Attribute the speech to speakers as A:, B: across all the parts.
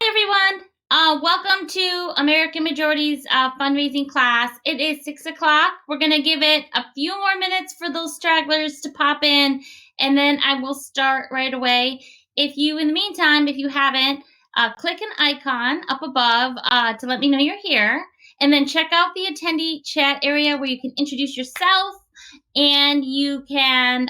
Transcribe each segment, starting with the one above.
A: Hi, everyone. Welcome to American Majority's fundraising class. It is 6 o'clock. We're going to give it a few more minutes for those stragglers to pop in, and then I will start right away. In the meantime, if you haven't, click an icon up above to let me know you're here, and then check out the attendee chat area where you can introduce yourself and you can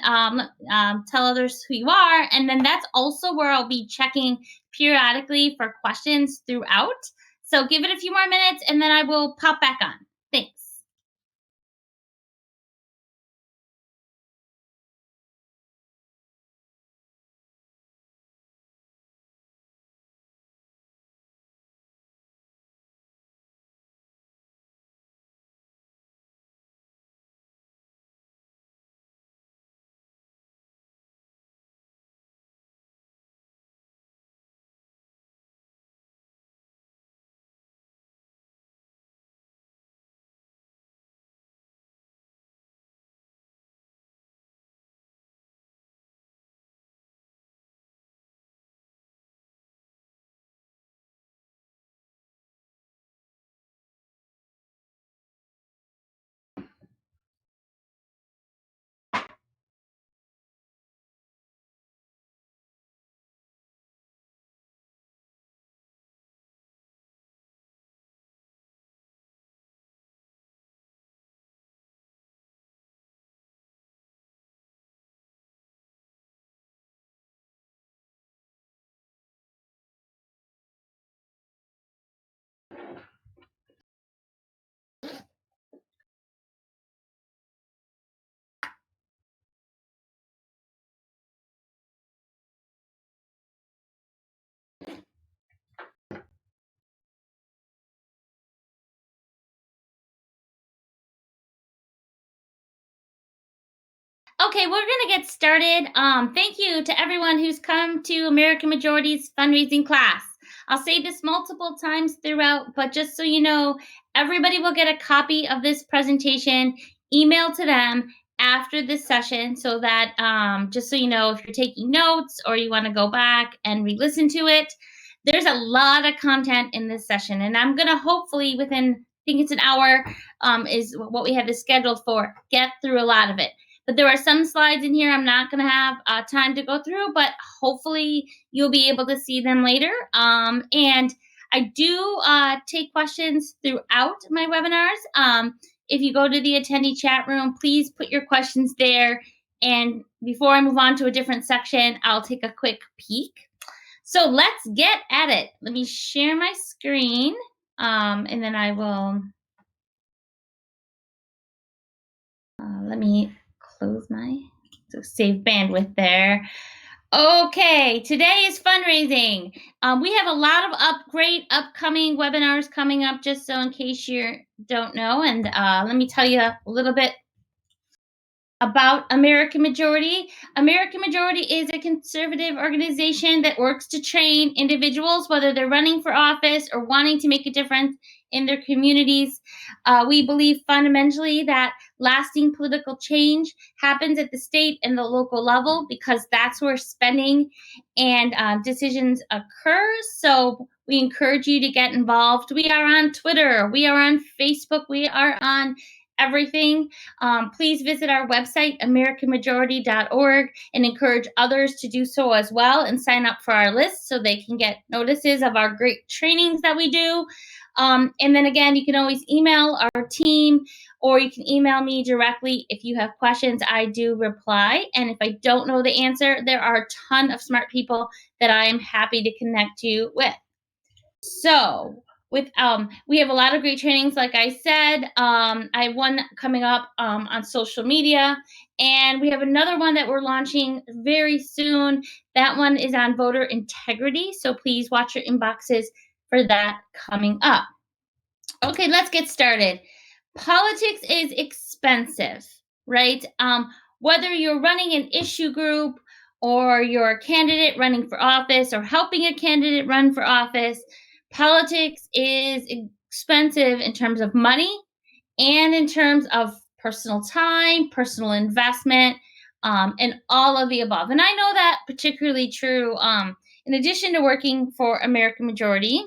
A: tell others who you are. And then that's also where I'll be checking periodically for questions throughout. So give it a few more minutes and then I will pop back on. Thanks. Okay, we're going to get started. Thank you to everyone who's come to American Majority's fundraising class. I'll say this multiple times throughout, but just so you know, everybody will get a copy of this presentation emailed to them after this session so that just so you know, if you're taking notes or you want to go back and re-listen to it, there's a lot of content in this session. And I'm going to hopefully within, I think it's an hour, is what we have this scheduled for, get through a lot of it. But there are some slides in here I'm not going to have time to go through, but hopefully you'll be able to see them later. And I do take questions throughout my webinars. If you go to the attendee chat room, please put your questions there. And before I move on to a different section, I'll take a quick peek. So let's get at it. Let me share my screen, and then I will, let me close my, so save bandwidth there. Okay, today is fundraising. We have a lot of great upcoming webinars coming up, just so in case you don't know. And let me tell you a little bit about American Majority. American Majority is a conservative organization that works to train individuals, whether they're running for office or wanting to make a difference in their communities. We believe fundamentally that lasting political change happens at the state and the local level because that's where spending and decisions occur. So we encourage you to get involved. We are on Twitter, we are on Facebook, we are on everything. Please visit our website, AmericanMajority.org, and encourage others to do so as well and sign up for our list so they can get notices of our great trainings that we do. And then again, you can always email our team or you can email me directly if you have questions. I do reply. And if I don't know the answer, there are a ton of smart people that I am happy to connect you with. So we have a lot of great trainings, like I said. I have one coming up on social media, and we have another one that we're launching very soon. That one is on voter integrity, so please watch your inboxes for that coming up. Okay, let's get started. Politics is expensive, right? Whether you're running an issue group or you're a candidate running for office or helping a candidate run for office, politics is expensive in terms of money and in terms of personal time, personal investment, and all of the above. And I know that particularly true in addition to working for American Majority,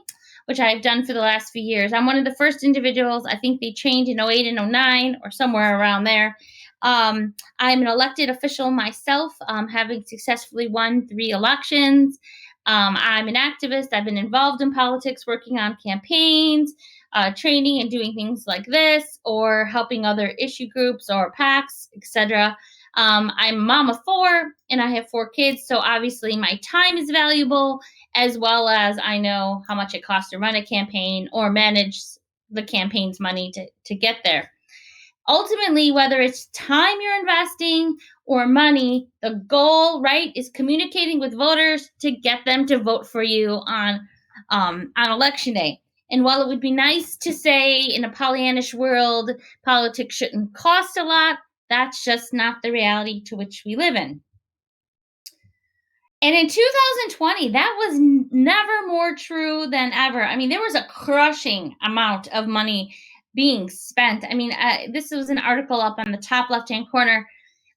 A: which I've done for the last few years, I'm one of the first individuals. I think they changed in '08 and '09 or somewhere around there. I'm an elected official myself, having successfully won 3 elections. I'm an activist. I've been involved in politics, working on campaigns, training and doing things like this, or helping other issue groups or PACs, etc. I'm a mom of 4, and I have 4 kids, so obviously my time is valuable, as well as I know how much it costs to run a campaign or manage the campaign's money to get there. Ultimately, whether it's time you're investing or money, the goal, right, is communicating with voters to get them to vote for you on election day. And while it would be nice to say in a Pollyannish world, politics shouldn't cost a lot, that's just not the reality to which we live in. And in 2020, that was never more true than ever. I mean, there was a crushing amount of money being spent. I mean, this was an article up on the top left-hand corner.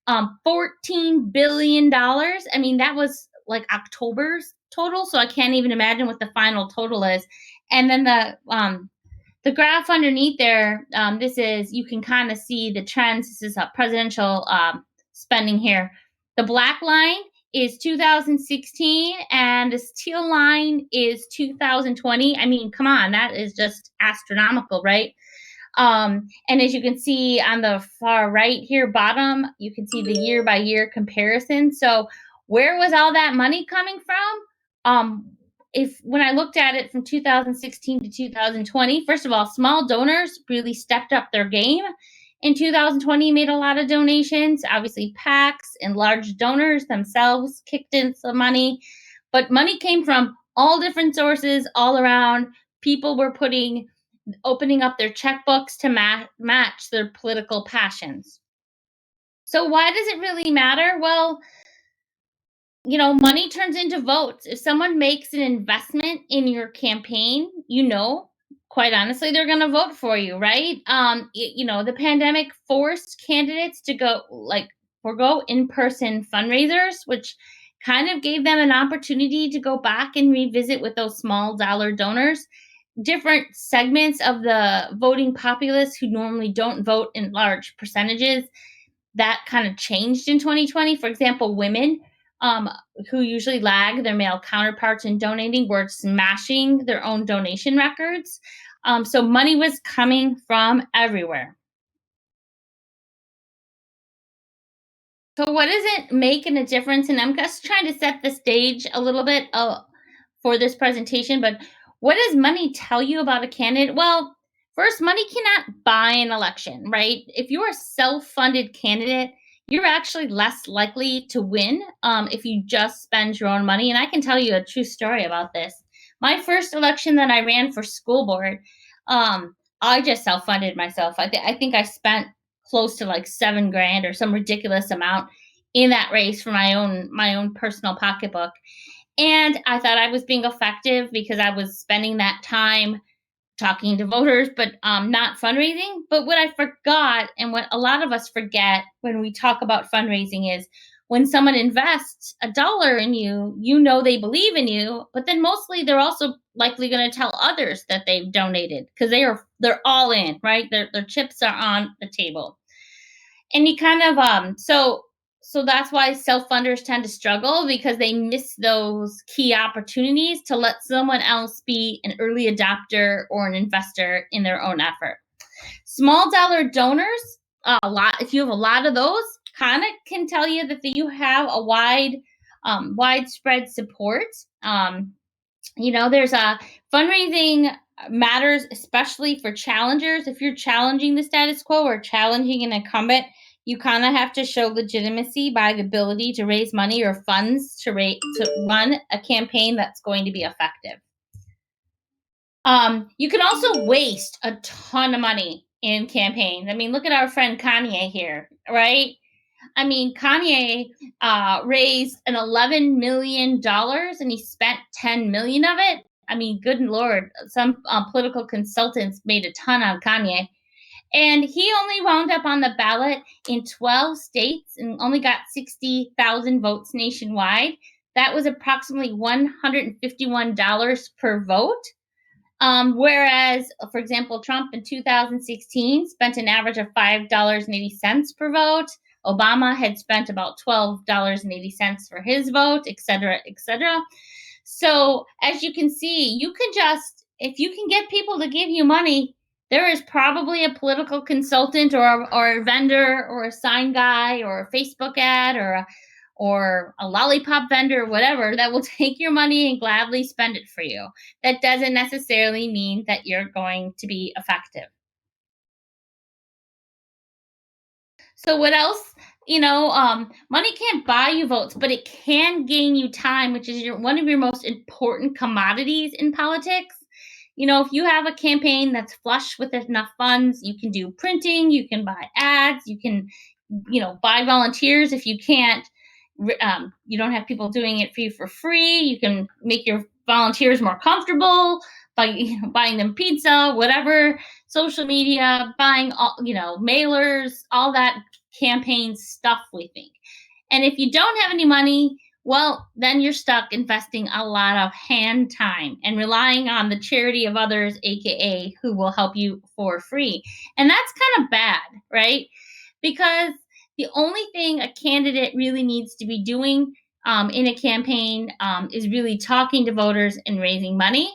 A: $14 billion. I mean, that was like October's total, so I can't even imagine what the final total is. And then the graph underneath there, this is, you can kind of see the trends. This is a presidential spending here. The black line is 2016, and the teal line is 2020. I mean, come on, that is just astronomical, right? And as you can see on the far right here, bottom, you can see the year by year comparison. So where was all that money coming from? When I looked at it from 2016 to 2020, first of all, small donors really stepped up their game. In 2020, made a lot of donations. Obviously, PACs and large donors themselves kicked in some money, but money came from all different sources all around. People were opening up their checkbooks to match their political passions. So why does it really matter? Well, money turns into votes. If someone makes an investment in your campaign, quite honestly, they're going to vote for you, right? The pandemic forced candidates to forgo in-person fundraisers, which kind of gave them an opportunity to go back and revisit with those small dollar donors. Different segments of the voting populace who normally don't vote in large percentages, that kind of changed in 2020. For example, women who usually lag their male counterparts in donating were smashing their own donation records. So money was coming from everywhere. So what is it making a difference? And I'm just trying to set the stage a little bit for this presentation, but what does money tell you about a candidate? Well, first, money cannot buy an election, right? If you're a self-funded candidate, you're actually less likely to win if you just spend your own money. And I can tell you a true story about this. My first election that I ran for school board, I just self-funded myself. I think I spent close to like $7,000 or some ridiculous amount in that race for my own personal pocketbook. And I thought I was being effective because I was spending that time talking to voters, but not fundraising. But what I forgot, and what a lot of us forget when we talk about fundraising, is when someone invests $1 in you, they believe in you, but then mostly they're also likely going to tell others that they've donated because they're all in, right? Their chips are on the table. And you kind of so that's why self-funders tend to struggle, because they miss those key opportunities to let someone else be an early adopter or an investor in their own effort. Small dollar donors, if you have a lot of those, kind of can tell you that you have a widespread support. There's a fundraising matters, especially for challengers. If you're challenging the status quo or challenging an incumbent, you kind of have to show legitimacy by the ability to raise money or funds to run a campaign that's going to be effective. You can also waste a ton of money in campaigns. I mean, look at our friend Kanye here, right? I mean, Kanye raised an $11 million and he spent $10 million of it. I mean, good Lord, some political consultants made a ton on Kanye. And he only wound up on the ballot in 12 states and only got 60,000 votes nationwide. that was approximately $151 per vote. Whereas, for example, Trump in 2016 spent an average of $5.80 per vote. Obama had spent about $12.80 for his vote, et cetera, et cetera. So, as you can see, you can just, if you can get people to give you money, there is probably a political consultant or a vendor or a sign guy or a Facebook ad or a lollipop vendor or whatever that will take your money and gladly spend it for you. That doesn't necessarily mean that you're going to be effective. So what else? Money can't buy you votes, but it can gain you time, which is one of your most important commodities in politics. If you have a campaign that's flush with enough funds, you can do printing, you can buy ads, you can, buy volunteers if you can't. You don't have people doing it for you for free. You can make your volunteers more comfortable by buying them pizza, whatever, social media, buying all, mailers, all that campaign stuff, we think. And if you don't have any money, well, then you're stuck investing a lot of hand time and relying on the charity of others, aka who will help you for free. And that's kind of bad, right? Because the only thing a candidate really needs to be doing in a campaign is really talking to voters and raising money.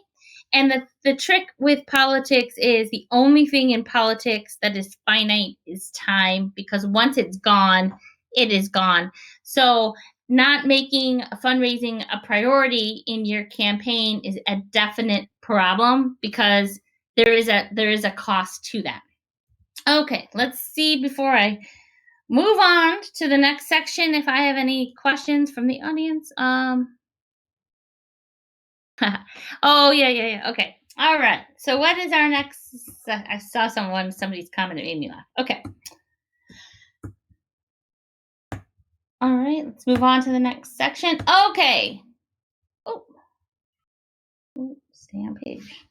A: And the trick with politics is the only thing in politics that is finite is time, because once it's gone, it is gone. So not making fundraising a priority in your campaign is a definite problem, because there is a cost to that. Okay, let's see before I move on to the next section if I have any questions from the audience. Oh, yeah. Okay. All right. So what is our next? I saw somebody's comment that made me laugh. Okay. All right. Let's move on to the next section. Okay. Oh, stay on page.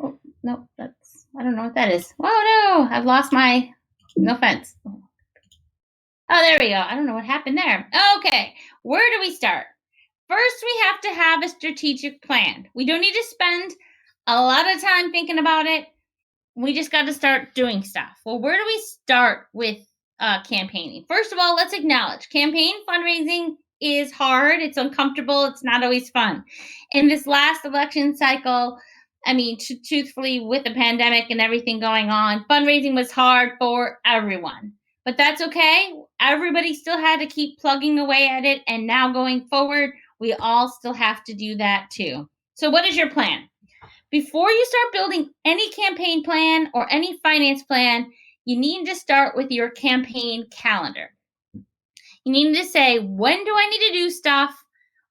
A: Oh, no, I don't know what that is. Oh, no. I've lost no offense. Oh, there we go. I don't know what happened there. Okay. Where do we start? First, we have to have a strategic plan. We don't need to spend a lot of time thinking about it. We just got to start doing stuff. Well, where do we start with campaigning? First of all, let's acknowledge campaign fundraising is hard. It's uncomfortable. It's not always fun. In this last election cycle, truthfully, with the pandemic and everything going on, fundraising was hard for everyone. But that's okay. Everybody still had to keep plugging away at it. And now going forward, we all still have to do that too. So what is your plan? Before you start building any campaign plan or any finance plan, you need to start with your campaign calendar. You need to say, when do I need to do stuff?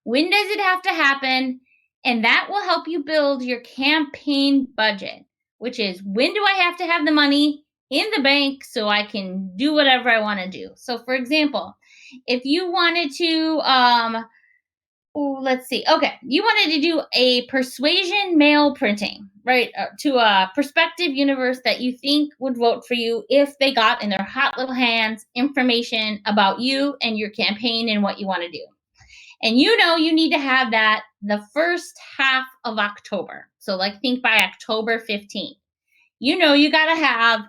A: When does it have to happen? And that will help you build your campaign budget, which is, when do I have to have the money in the bank so I can do whatever I want to do? So for example, if you wanted to, let's see. Okay, you wanted to do a persuasion mail printing, right, to a prospective universe that you think would vote for you if they got in their hot little hands information about you and your campaign and what you want to do. And you need to have that the first half of October. So think by October 15th. You got to have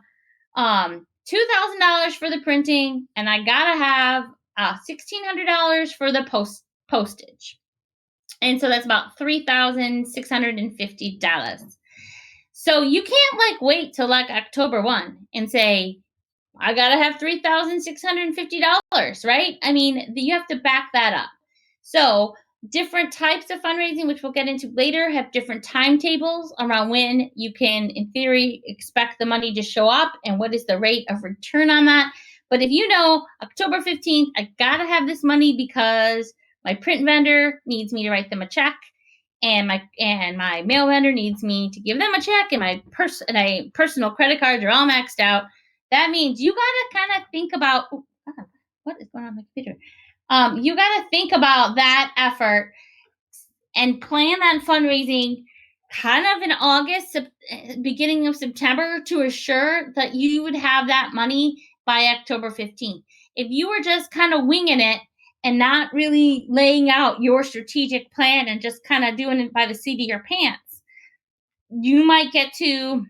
A: $2,000 for the printing, and I got to have $1,600 for the postage. And so that's about $3,650. So you can't wait till October 1 and say, I got to have $3,650, right? You have to back that up. So different types of fundraising, which we'll get into later, have different timetables around when you can, in theory, expect the money to show up and what is the rate of return on that. But if October 15th, I got to have this money because my print vendor needs me to write them a check, and my mail vendor needs me to give them a check, and my personal credit cards are all maxed out. That means you got to kind of think about what is going on with my computer. You got to think about that effort and plan that fundraising kind of in August, beginning of September, to assure that you would have that money by October 15th. If you were just kind of winging it and not really laying out your strategic plan and just kind of doing it by the seat of your pants, you might get to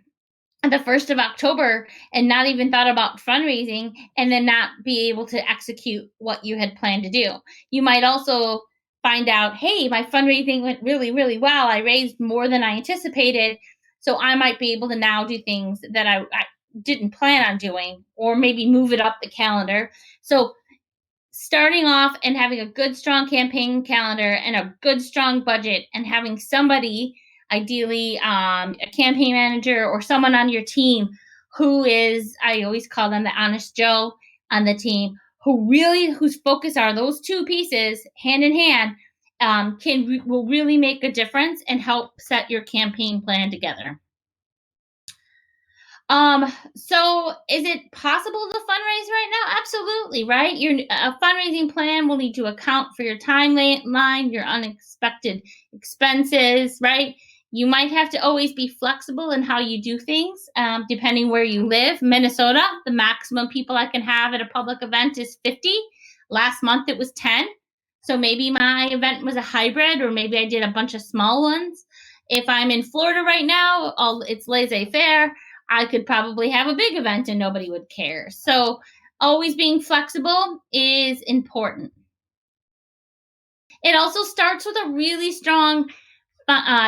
A: the 1st of October and not even thought about fundraising and then not be able to execute what you had planned to do. You might also find out, hey, my fundraising went really, really well. I raised more than I anticipated. So I might be able to now do things that I didn't plan on doing, or maybe move it up the calendar. So starting off and having a good strong campaign calendar and a good strong budget, and having somebody, ideally a campaign manager or someone on your team who is, I always call them the honest Joe on the team, whose focus are those two pieces hand in hand, will really make a difference and help set your campaign plan together. So is it possible to fundraise right now? Absolutely, right? Your a fundraising plan will need to account for your timeline, your unexpected expenses, right? You might have to always be flexible in how you do things, depending where you live. Minnesota, the maximum people I can have at a public event is 50. Last month it was 10. So maybe my event was a hybrid, or maybe I did a bunch of small ones. If I'm in Florida right now, it's laissez-faire. I could probably have a big event and nobody would care. So always being flexible is important. It also starts with a really strong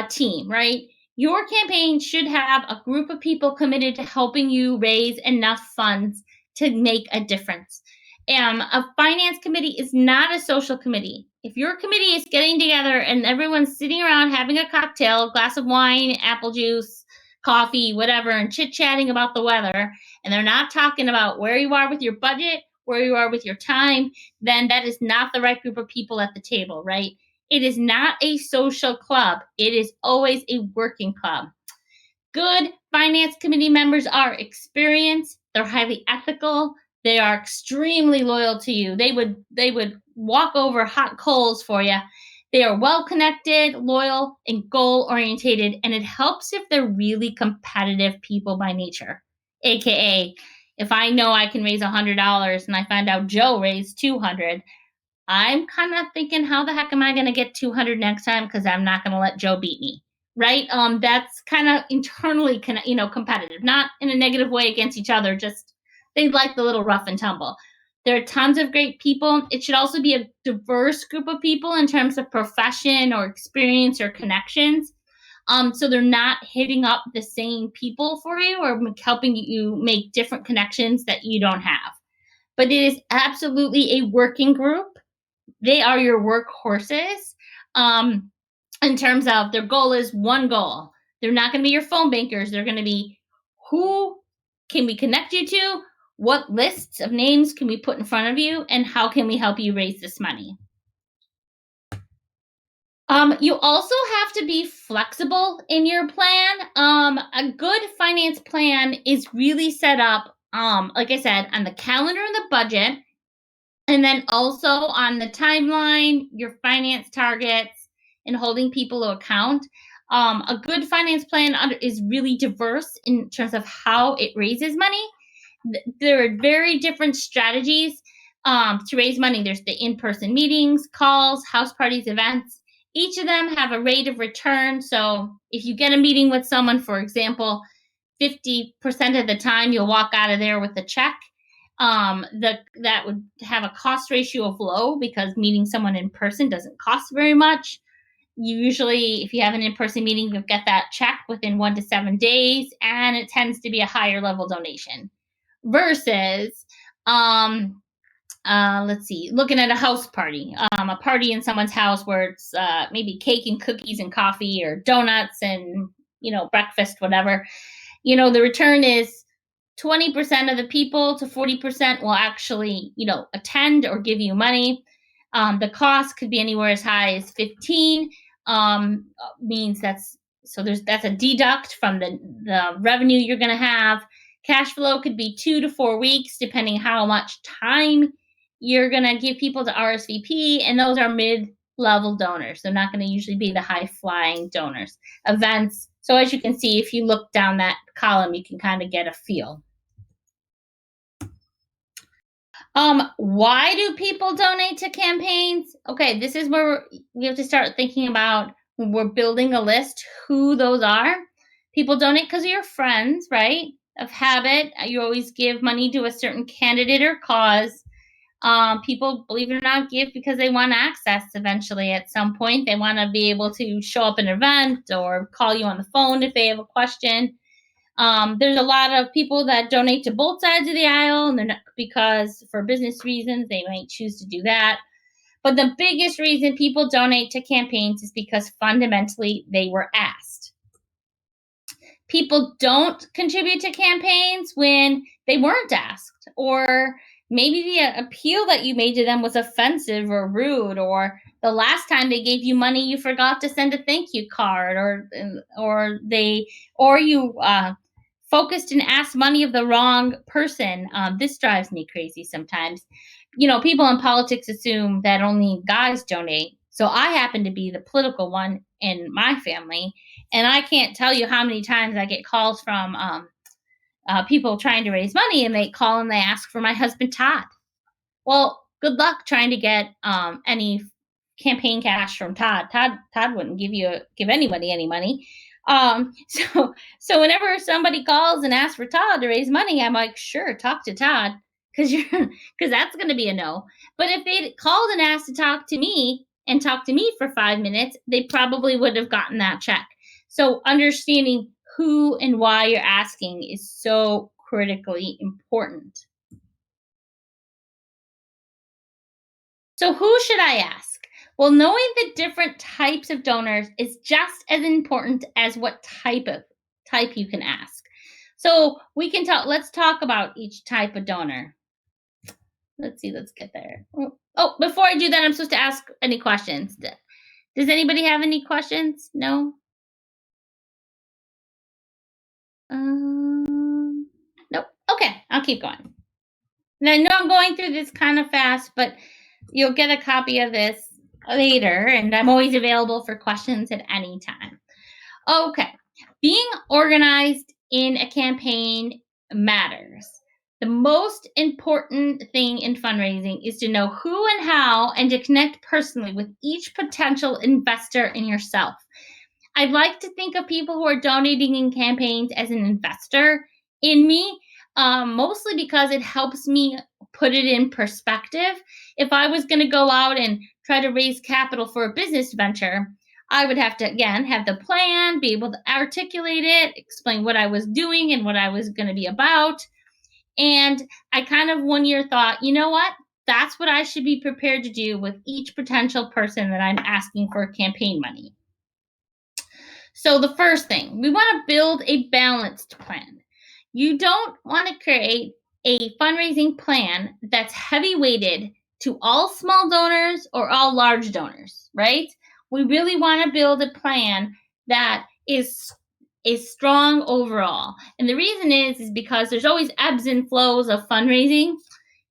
A: team, right? Your campaign should have a group of people committed to helping you raise enough funds to make a difference. A finance committee is not a social committee. If your committee is getting together and everyone's sitting around having a cocktail, glass of wine, apple juice, coffee, whatever, and chit chatting about the weather, and they're not talking about where you are with your budget, where you are with your time, then that is not the right group of people at the table, right? It is not a social club. It is always a working club. Good finance committee members are experienced. They're highly ethical. They are extremely loyal to you. They would walk over hot coals for you. They are well connected, loyal, and goal orientated, and it helps if they're really competitive people by nature. AKA, if I know I can raise $100 and I find out Joe raised 200, I'm kind of thinking, how the heck am I going to get 200 next time? Because I'm not going to let Joe beat me, right? That's kind of internally, competitive, not in a negative way against each other. Just they like the little rough and tumble. There are tons of great people. It should also be a diverse group of people in terms of profession or experience or connections. So they're not hitting up the same people for you or helping you make different connections that you don't have. But it is absolutely a working group. They are your workhorses, in terms of their goal is one goal. They're not going to be your phone bankers. They're going to be, who can we connect you to? What lists of names can we put in front of you? And how can we help you raise this money? You also have to be flexible in your plan. A good finance plan is really set up, like I said, on the calendar and the budget. And then also on the timeline, your finance targets, and holding people to account. A good finance plan is really diverse in terms of how it raises money. There are very different strategies to raise money. There's the in-person meetings, calls, house parties, events. Each of them have a rate of return. So if you get a meeting with someone, for example, 50% of the time you'll walk out of there with a check. That would have a cost ratio of low, because meeting someone in person doesn't cost very much. You usually, if you have an in-person meeting, you'll get that check within 1 to 7 days, and it tends to be a higher level donation. Versus, let's see, looking at a house party, a party in someone's house where it's maybe cake and cookies and coffee, or donuts and breakfast, whatever. The return is 20% of the people to 40% will actually, attend or give you money. The cost could be anywhere as high as 15. Means that's a deduct from the revenue you're going to have. Cash flow could be 2 to 4 weeks, depending how much time you're going to give people to RSVP. And those are mid-level donors. They're not going to usually be the high-flying donors. Events. So as you can see, if you look down that column, you can kind of get a feel. Why do people donate to campaigns? Okay, this is where we have to start thinking about when we're building a list who those are. People donate because of your friends, right? Of habit, you always give money to a certain candidate or cause. People, believe it or not, give because they want access eventually at some point. They want to be able to show up at an event or call you on the phone if they have a question. There's a lot of people that donate to both sides of the aisle, and they're not, because for business reasons they might choose to do that. But the biggest reason people donate to campaigns is because fundamentally they were asked. People don't contribute to campaigns when they weren't asked, or maybe the appeal that you made to them was offensive or rude, or the last time they gave you money you forgot to send a thank you card, or you focused and asked money of the wrong person. This drives me crazy sometimes. People in politics assume that only guys donate. So I happen to be the political one in my family, and I can't tell you how many times I get calls from people trying to raise money, and they call and they ask for my husband Todd. Well, good luck trying to get any campaign cash from Todd. Todd wouldn't give anybody any money. So whenever somebody calls and asks for Todd to raise money, I'm like, sure, talk to Todd, because that's going to be a no. But if they called and asked to talk to me and talk to me for 5 minutes, they probably would have gotten that check. So understanding who and why you're asking is so critically important. So who should I ask? Well, knowing the different types of donors is just as important as what type you can ask. So let's talk about each type of donor. Let's see, let's get there. Oh, before I do that, I'm supposed to ask any questions. Does anybody have any questions? No? Nope. Okay, I'll keep going. And I know I'm going through this kind of fast, but you'll get a copy of this later, and I'm always available for questions at any time. Okay, being organized in a campaign matters. The most important thing in fundraising is to know who and how, and to connect personally with each potential investor in yourself. I'd like to think of people who are donating in campaigns as an investor in me, mostly because it helps me put it in perspective. If I was going to go out and try to raise capital for a business venture, I would have to, again, have the plan, be able to articulate it, explain what I was doing and what I was going to be about. And I kind of one year thought, you know what? That's what I should be prepared to do with each potential person that I'm asking for campaign money. So the first thing, we want to build a balanced plan. You don't want to create a fundraising plan that's heavy weighted to all small donors or all large donors, right? We really want to build a plan that is strong overall. And the reason is because there's always ebbs and flows of fundraising.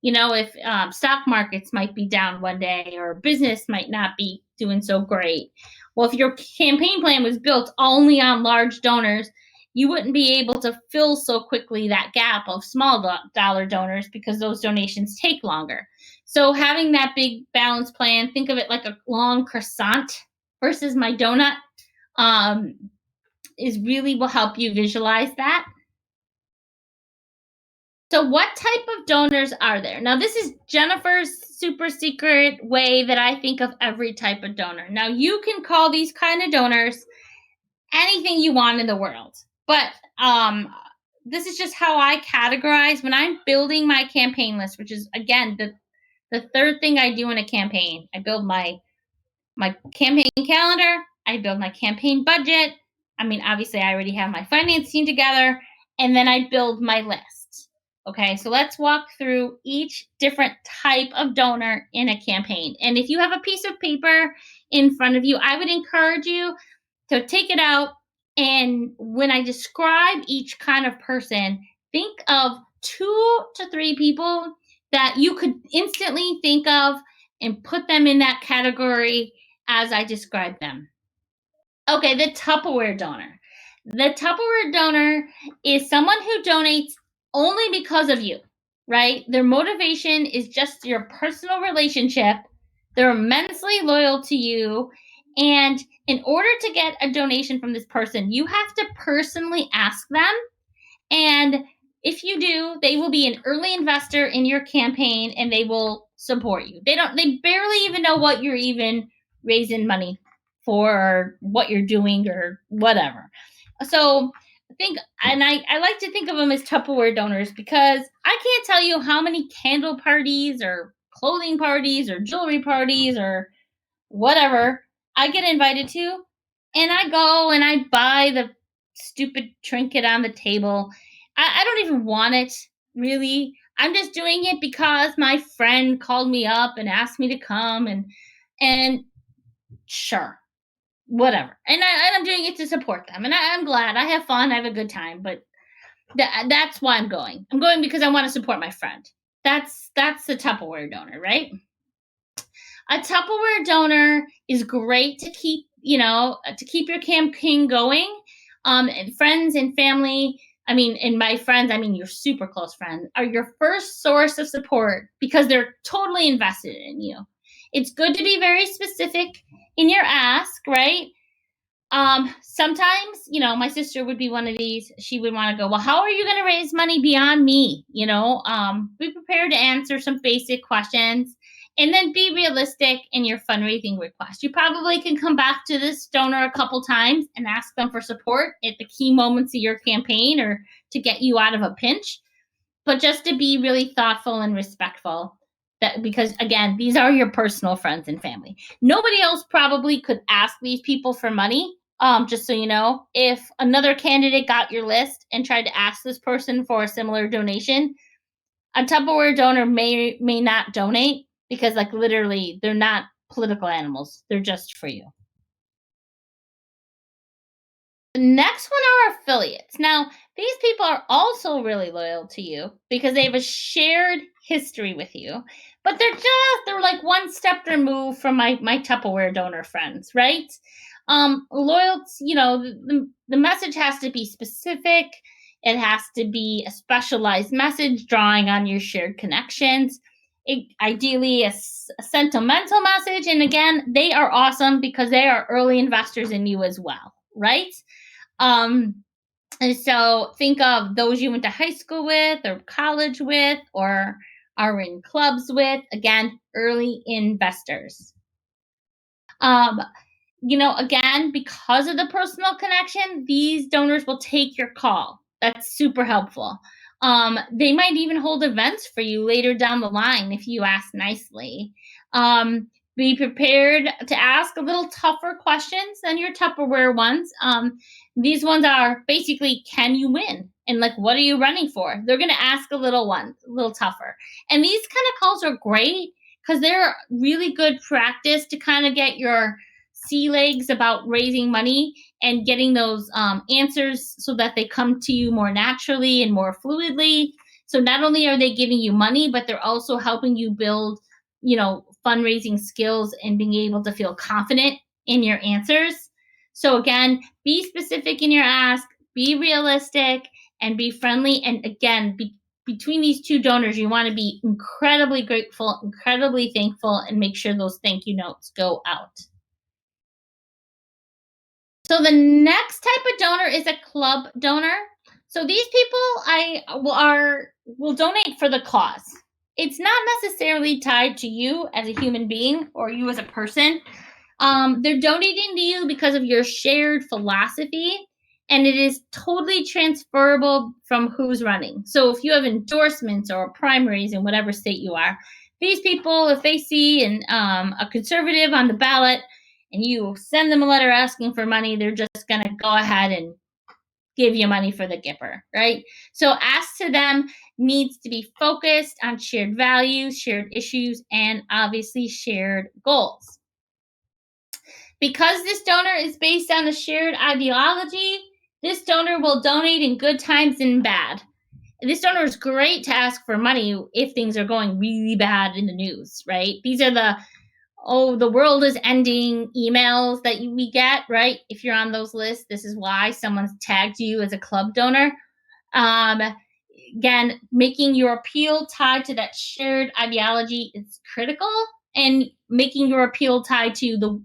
A: If stock markets might be down one day, or business might not be doing so great. Well, if your campaign plan was built only on large donors, you wouldn't be able to fill so quickly that gap of small dollar donors, because those donations take longer. So having that big balanced plan, think of it like a long croissant versus my donut, is really will help you visualize that. So what type of donors are there? Now, this is Jennifer's super secret way that I think of every type of donor. Now, you can call these kind of donors anything you want in the world, but this is just how I categorize when I'm building my campaign list, which is, again, the third thing I do in a campaign. I build my campaign calendar. I build my campaign budget. I mean, obviously, I already have my finance team together, and then I build my list. Okay, so let's walk through each different type of donor in a campaign. And if you have a piece of paper in front of you, I would encourage you to take it out, and when I describe each kind of person, think of 2 to 3 people that you could instantly think of and put them in that category as I describe them. Okay, the Tupperware donor. The Tupperware donor is someone who donates only because of you. right? Their motivation is just your personal relationship. They're immensely loyal to you. And in order to get a donation from this person, you have to personally ask them. And if you do, they will be an early investor in your campaign and they will support you. They barely even know what you're even raising money for or what you're doing or whatever. So I like to think of them as Tupperware donors because I can't tell you how many candle parties or clothing parties or jewelry parties or whatever I get invited to, and I go and I buy the stupid trinket on the table. I don't even want it, really. I'm just doing it because my friend called me up and asked me to come, and sure, whatever. I'm doing it to support them, and I'm glad. I have fun. I have a good time, but that's why I'm going. I'm going because I want to support my friend. That's the Tupperware donor, right? A Tupperware donor is great to keep, to keep your campaign going. And friends and family, and by friends, I mean your super close friends, are your first source of support because they're totally invested in you. It's good to be very specific in your ask, right? Sometimes, my sister would be one of these. She would want to go, well, how are you going to raise money beyond me? Be prepared to answer some basic questions and then be realistic in your fundraising request. You probably can come back to this donor a couple times and ask them for support at the key moments of your campaign or to get you out of a pinch, but just to be really thoughtful and respectful. Because again, these are your personal friends and family. Nobody else probably could ask these people for money. Just so you know, if another candidate got your list and tried to ask this person for a similar donation, a Tupperware donor may not donate because, like, literally, they're not political animals. They're just for you. The next one are affiliates. Now, these people are also really loyal to you because they have a shared history with you, but they're like one step removed from my Tupperware donor friends, right? Loyalty, the message has to be specific. It has to be a specialized message drawing on your shared connections. Ideally, a sentimental message. And again, they are awesome because they are early investors in you as well, right? And so think of those you went to high school with or college with or are in clubs with. Again, early investors. Again, because of the personal connection, these donors will take your call. That's super helpful. They might even hold events for you later down the line if you ask nicely. Be prepared to ask a little tougher questions than your Tupperware ones. These ones are basically, can you win? And like, what are you running for? They're going to ask a little tougher. And these kind of calls are great because they're really good practice to kind of get your sea legs about raising money and getting those answers so that they come to you more naturally and more fluidly. So not only are they giving you money, but they're also helping you build, fundraising skills and being able to feel confident in your answers. So again, be specific in your ask, be realistic, and be friendly. And again, between these two donors, you want to be incredibly grateful, incredibly thankful, and make sure those thank you notes go out. So the next type of donor is a club donor. So these people will donate for the cause. It's not necessarily tied to you as a human being or you as a person. They're donating to you because of your shared philosophy, and it is totally transferable from who's running. So if you have endorsements or primaries in whatever state you are, these people, if they see a conservative on the ballot and you send them a letter asking for money, they're just going to go ahead and give you money for the Gipper, right? So ask to them needs to be focused on shared values, shared issues, and obviously shared goals. Because this donor is based on a shared ideology, this donor will donate in good times and bad. This donor is great to ask for money if things are going really bad in the news, right? These are the world is ending emails that we get, right? If you're on those lists, this is why someone's tagged you as a club donor. again, making your appeal tied to that shared ideology is critical, and making your appeal tied to the,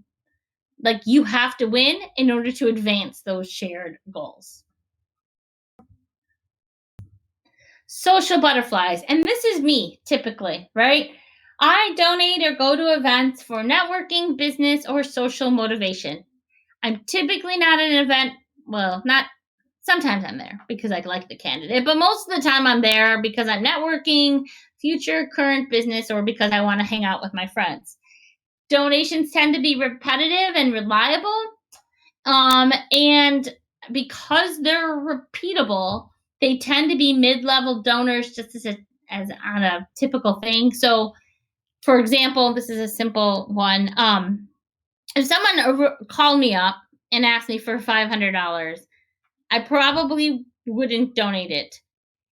A: like, you have to win in order to advance those shared goals. Social butterflies, and this is me typically, right? I donate or go to events for networking, business, or social motivation. I'm typically not at an event, well, not sometimes I'm there because I like the candidate, but most of the time I'm there because I'm networking, future, current business, or because I want to hang out with my friends. Donations tend to be repetitive and reliable, and because they're repeatable, they tend to be mid-level donors, just as on a typical thing. So, for example, this is a simple one. If someone called me up and asked me for $500, I probably wouldn't donate it.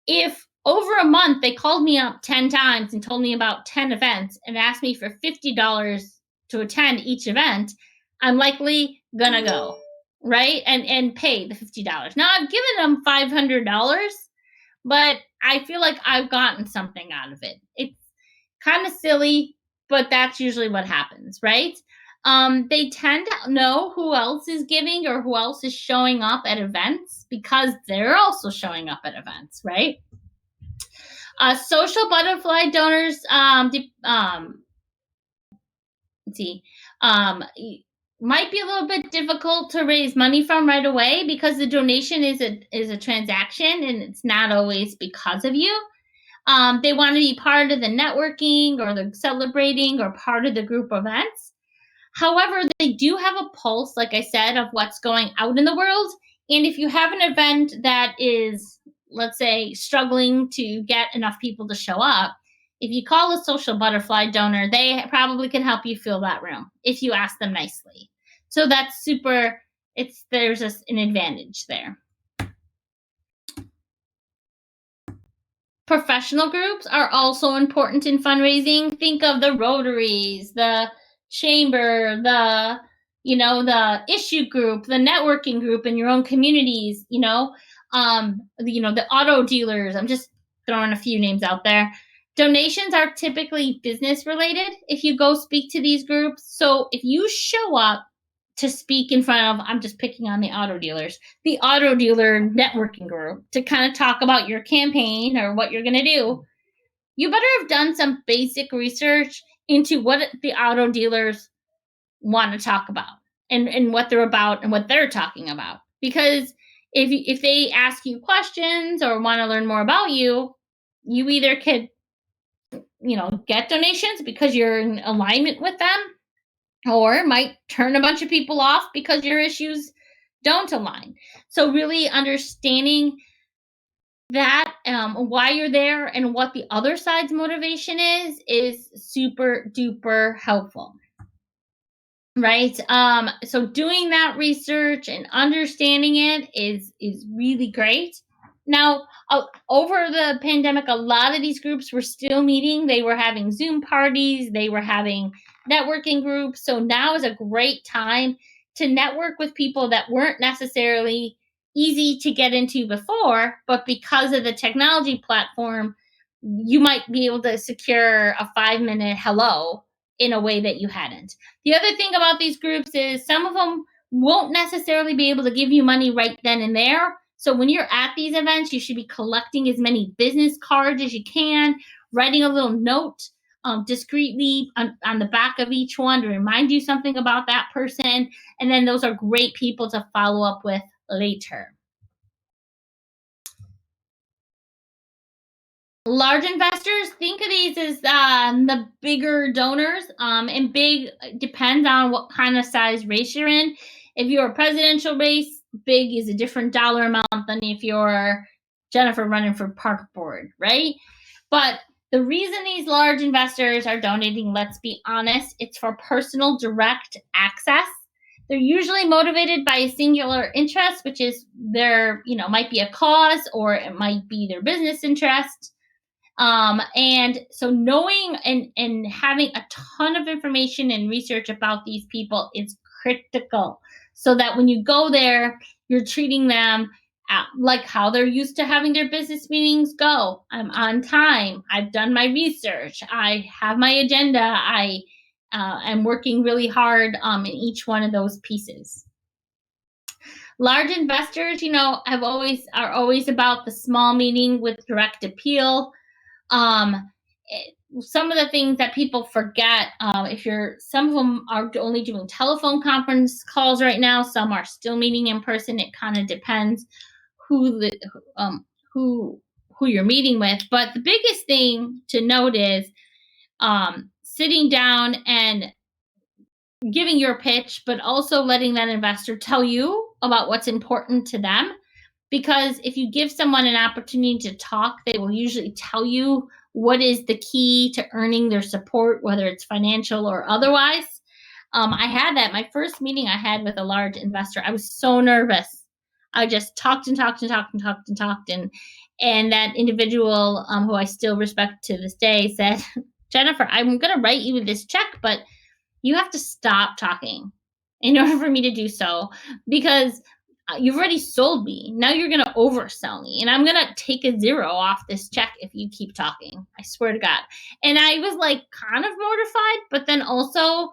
A: If over a month they called me up 10 times and told me about 10 events and asked me for $50 to attend each event, I'm likely gonna go, right? And pay the $50. Now I've given them $500, but I feel like I've gotten something out of it. It's kind of silly, but that's usually what happens, right? They tend to know who else is giving or who else is showing up at events because they're also showing up at events, right? Social butterfly donors, let's see, might be a little bit difficult to raise money from right away because the donation is a transaction and it's not always because of you. They want to be part of the networking or the celebrating or part of the group events. However, they do have a pulse, like I said, of what's going out in the world. And if you have an event that is, let's say, struggling to get enough people to show up, if you call a social butterfly donor, they probably can help you fill that room if you ask them nicely. So that's super, there's an advantage there. Professional groups are also important in fundraising. Think of the Rotaries, the Chamber, the issue group, the networking group in your own communities, the auto dealers. I'm just throwing a few names out there. Donations are typically business related if you go speak to these groups. So if you show up to speak in front of, I'm just picking on the auto dealers, the auto dealer networking group to kind of talk about your campaign or what you're going to do, you better have done some basic research into what the auto dealers want to talk about and what they're about and what they're talking about. Because if they ask you questions or want to learn more about you, you either could, get donations because you're in alignment with them, or might turn a bunch of people off because your issues don't align. So really understanding that, why you're there and what the other side's motivation is super duper helpful, right? So doing that research and understanding it is really great. Now, over the pandemic, a lot of these groups were still meeting. They were having Zoom parties. They were having networking groups. So now is a great time to network with people that weren't necessarily easy to get into before, but because of the technology platform, you might be able to secure a 5-minute hello in a way that you hadn't. The other thing about these groups is some of them won't necessarily be able to give you money right then and there. So when you're at these events, you should be collecting as many business cards as you can, writing a little note discreetly on the back of each one to remind you something about that person. And then those are great people to follow up with later. Large investors, think of these as the bigger donors, and big depends on what kind of size race you're in. If you're a presidential race, big is a different dollar amount than if you're Jennifer running for park board, right? But the reason these large investors are donating, let's be honest, it's for personal direct access. They're usually motivated by a singular interest, which is might be a cause or it might be their business interest. And so knowing and having a ton of information and research about these people is critical so that when you go there, you're treating them like how they're used to having their business meetings go. I'm on time. I've done my research. I have my agenda. I am working really hard in each one of those pieces. Large investors, are always about the small meeting with direct appeal. Some of the things that people forget, some of them are only doing telephone conference calls right now. Some are still meeting in person. It kind of depends who you're meeting with. But the biggest thing to note is sitting down and giving your pitch, but also letting that investor tell you about what's important to them. Because if you give someone an opportunity to talk, they will usually tell you what is the key to earning their support, whether it's financial or otherwise. I had that my first meeting I had with a large investor. I was so nervous. I just talked and talked and talked and talked and talked. And that individual, who I still respect to this day, said, Jennifer, I'm going to write you this check, but you have to stop talking in order for me to do so, because you've already sold me. Now you're going to oversell me, and I'm going to take a zero off this check if you keep talking. I swear to God. And I was like kind of mortified, but then also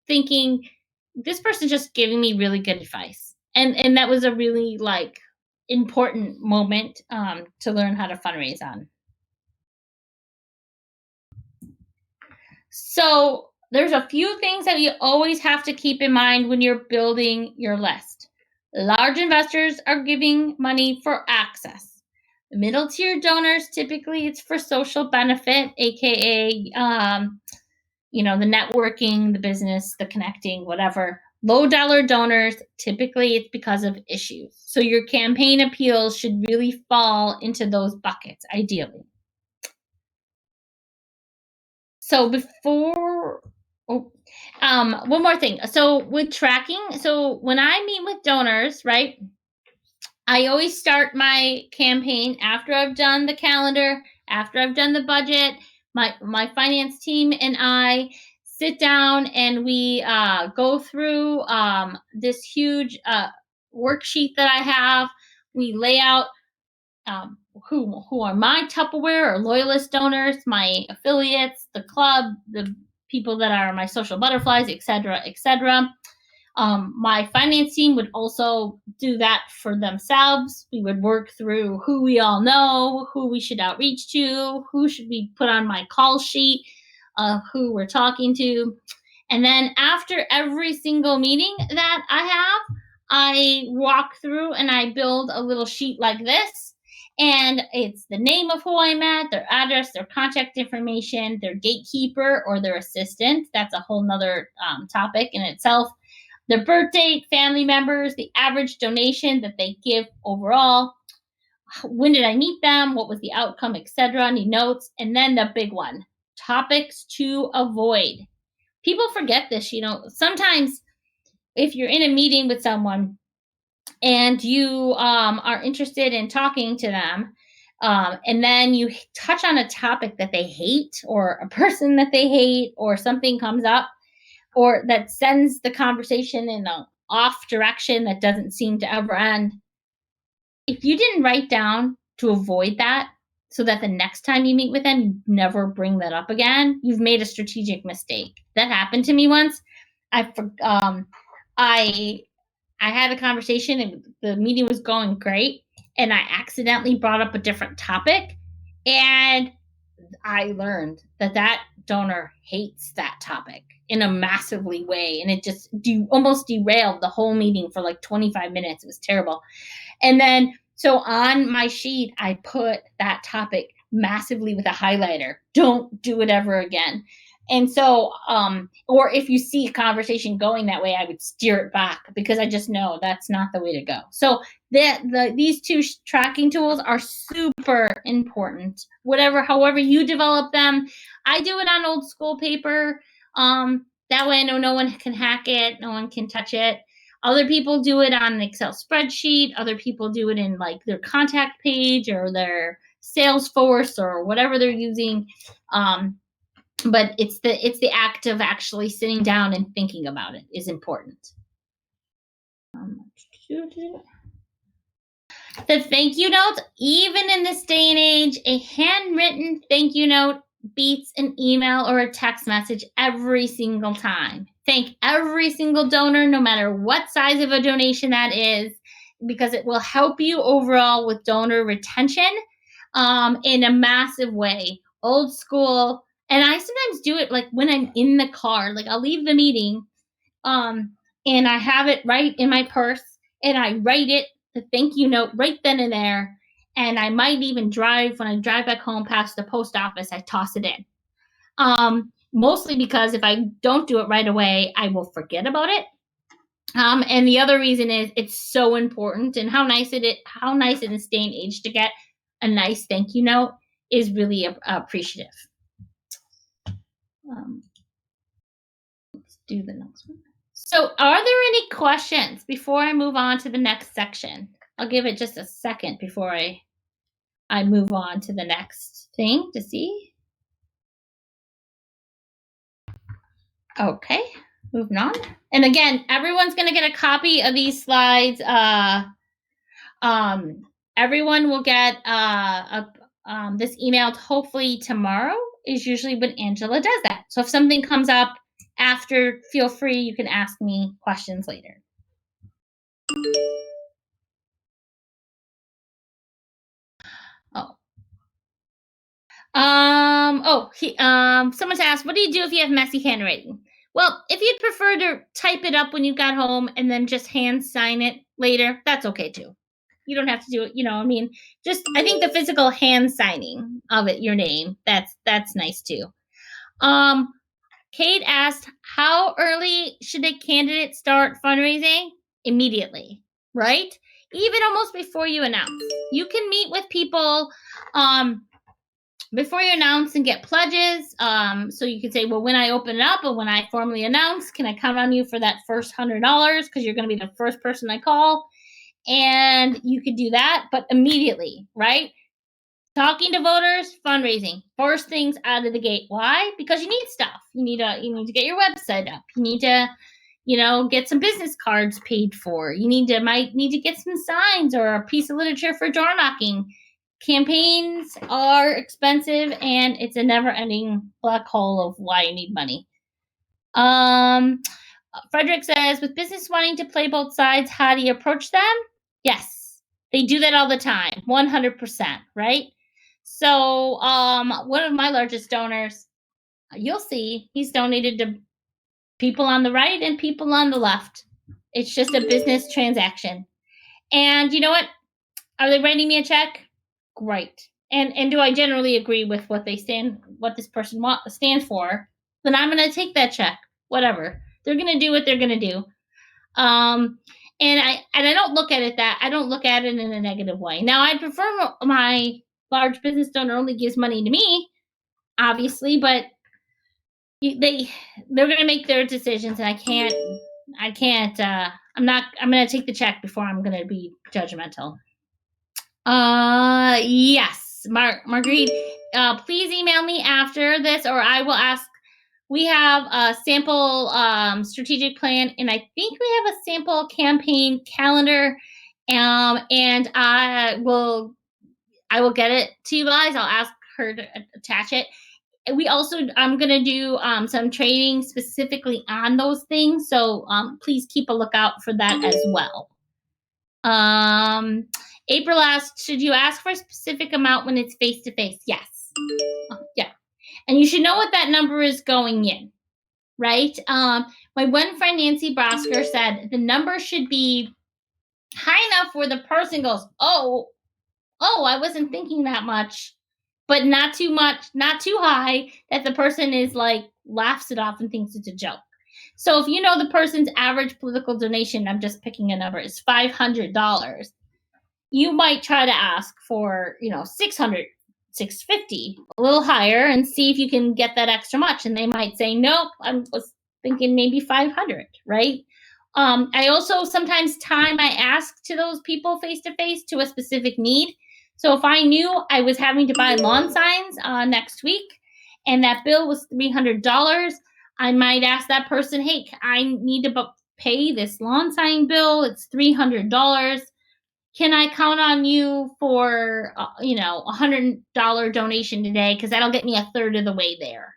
A: thinking this person's just giving me really good advice. And that was a really like important moment to learn how to fundraise on. So there's a few things that you always have to keep in mind when you're building your list. Large investors are giving money for access. The middle tier donors, typically it's for social benefit, aka the networking, the business, the connecting, whatever. Low dollar donors, typically it's because of issues. So your campaign appeals should really fall into those buckets, ideally. So one more thing. So with tracking, so when I meet with donors, right, I always start my campaign after I've done the calendar, after I've done the budget. My finance team and I sit down and we go through this huge worksheet that I have. We lay out who are my Tupperware or loyalist donors, my affiliates, the club, the people that are my social butterflies, etc., etc. My finance team would also do that for themselves. We would work through who we all know, who we should outreach to, who should we put on my call sheet, who we're talking to. And then after every single meeting that I have, I walk through and I build a little sheet like this. And it's the name of who I met, their address, their contact information, their gatekeeper or their assistant. That's a whole nother topic in itself. Their birth date, family members, the average donation that they give overall. When did I meet them? What was the outcome, etc. Any notes? And then the big one, topics to avoid. People forget this, sometimes if you're in a meeting with someone and you are interested in talking to them, and then you touch on a topic that they hate or a person that they hate or something comes up or that sends the conversation in an off direction that doesn't seem to ever end. If you didn't write down to avoid that so that the next time you meet with them, you never bring that up again, you've made a strategic mistake. That happened to me once. I had a conversation and the meeting was going great, and I accidentally brought up a different topic, and I learned that donor hates that topic in a massively way, and it just almost derailed the whole meeting for like 25 minutes. It was terrible. And then so on my sheet, I put that topic massively with a highlighter. Don't do it ever again. And so, or if you see a conversation going that way, I would steer it back because I just know that's not the way to go. So these two tracking tools are super important. However you develop them, I do it on old school paper. That way I know no one can hack it, no one can touch it. Other people do it on an Excel spreadsheet. Other people do it in like their contact page or their Salesforce or whatever they're using. But it's the act of actually sitting down and thinking about it is important. The thank you notes, even in this day and age, a handwritten thank you note beats an email or a text message every single time. Thank every single donor, no matter what size of a donation that is, because it will help you overall with donor retention in a massive way. Old school. And I sometimes do it like when I'm in the car, like I'll leave the meeting um, and I have it right in my purse and I write it, the thank you note right then and there. And I might even when I drive back home past the post office, I toss it in. Mostly because if I don't do it right away, I will forget about it. And the other reason is it's so important, and how nice in this day and age to get a nice thank you note is really appreciative. Let's do the next one. So, are there any questions before I move on to the next section? I'll give it just a second before I move on to the next thing to see. Okay, moving on. And again, everyone's going to get a copy of these slides. Everyone will get this emailed hopefully tomorrow is usually when Angela does that. So if something comes up after, feel free, you can ask me questions later. Someone's asked, what do you do if you have messy handwriting? Well, if you'd prefer to type it up when you got home and then just hand sign it later, that's okay too. You don't have to do it, I think the physical hand signing of it, your name, that's nice too. Kate asked, how early should a candidate start fundraising? Immediately, right? Even almost before you announce. You can meet with people before you announce and get pledges. So you can say, well, when I open it up and when I formally announce, can I count on you for that first $100? Because you're going to be the first person I call. And you could do that, but immediately, right? Talking to voters, fundraising, first things out of the gate. Why? Because you need stuff. You need to get your website up. You need to, get some business cards paid for. You might need to get some signs or a piece of literature for door knocking. Campaigns are expensive, and it's a never-ending black hole of why you need money. Frederick says, with business wanting to play both sides, how do you approach them? Yes, they do that all the time, 100%, right? So one of my largest donors, you'll see, he's donated to people on the right and people on the left. It's just a business transaction. And you know what? Are they writing me a check? Great. And do I generally agree with what this person stands for? Then I'm going to take that check. Whatever. They're going to do what they're going to do. And I don't look at it in a negative way. Now, I'd prefer my large business donor only gives money to me, obviously, but they're going to make their decisions, and I'm going to take the check before I'm going to be judgmental. Yes, Marguerite, please email me after this, or I will ask. We have a sample strategic plan, and I think we have a sample campaign calendar. And I will get it to you guys. I'll ask her to attach it. I'm going to do some training specifically on those things. So please keep a lookout for that as well. April asked, should you ask for a specific amount when it's face-to-face? Yes. Yeah. And you should know what that number is going in, right? My one friend, Nancy Brosker, said the number should be high enough where the person goes, oh, I wasn't thinking that much, but not too much, not too high that the person is like, laughs it off and thinks it's a joke. So if you know the person's average political donation, I'm just picking a number, is $500, you might try to ask for, $600, $650, a little higher, and see if you can get that extra much. And they might say, nope, I was thinking maybe $500, right? I also sometimes tie my ask to those people face-to-face to a specific need. So if I knew I was having to buy lawn signs next week and that bill was $300, I might ask that person, hey, I need to pay this lawn sign bill. It's $300. can I count on you for, $100 donation today? Because that'll get me a third of the way there.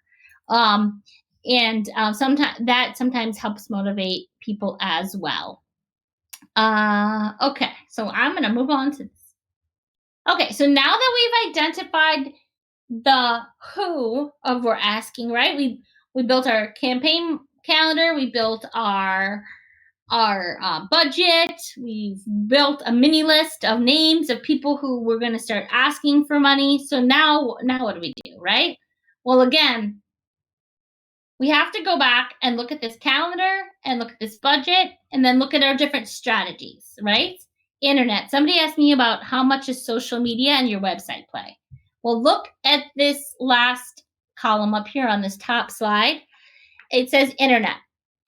A: And sometimes helps motivate people as well. Okay, so I'm going to move on to this. Okay, so now that we've identified the who of we're asking, right? We built our campaign calendar. We built our budget. We've built a mini list of names of people who we're going to start asking for money. So now what do we do, right? Well, again, we have to go back and look at this calendar and look at this budget and then look at our different strategies, right? Internet. Somebody asked me about how much is social media and your website play. Well, look at this last column up here on this top slide. It says internet.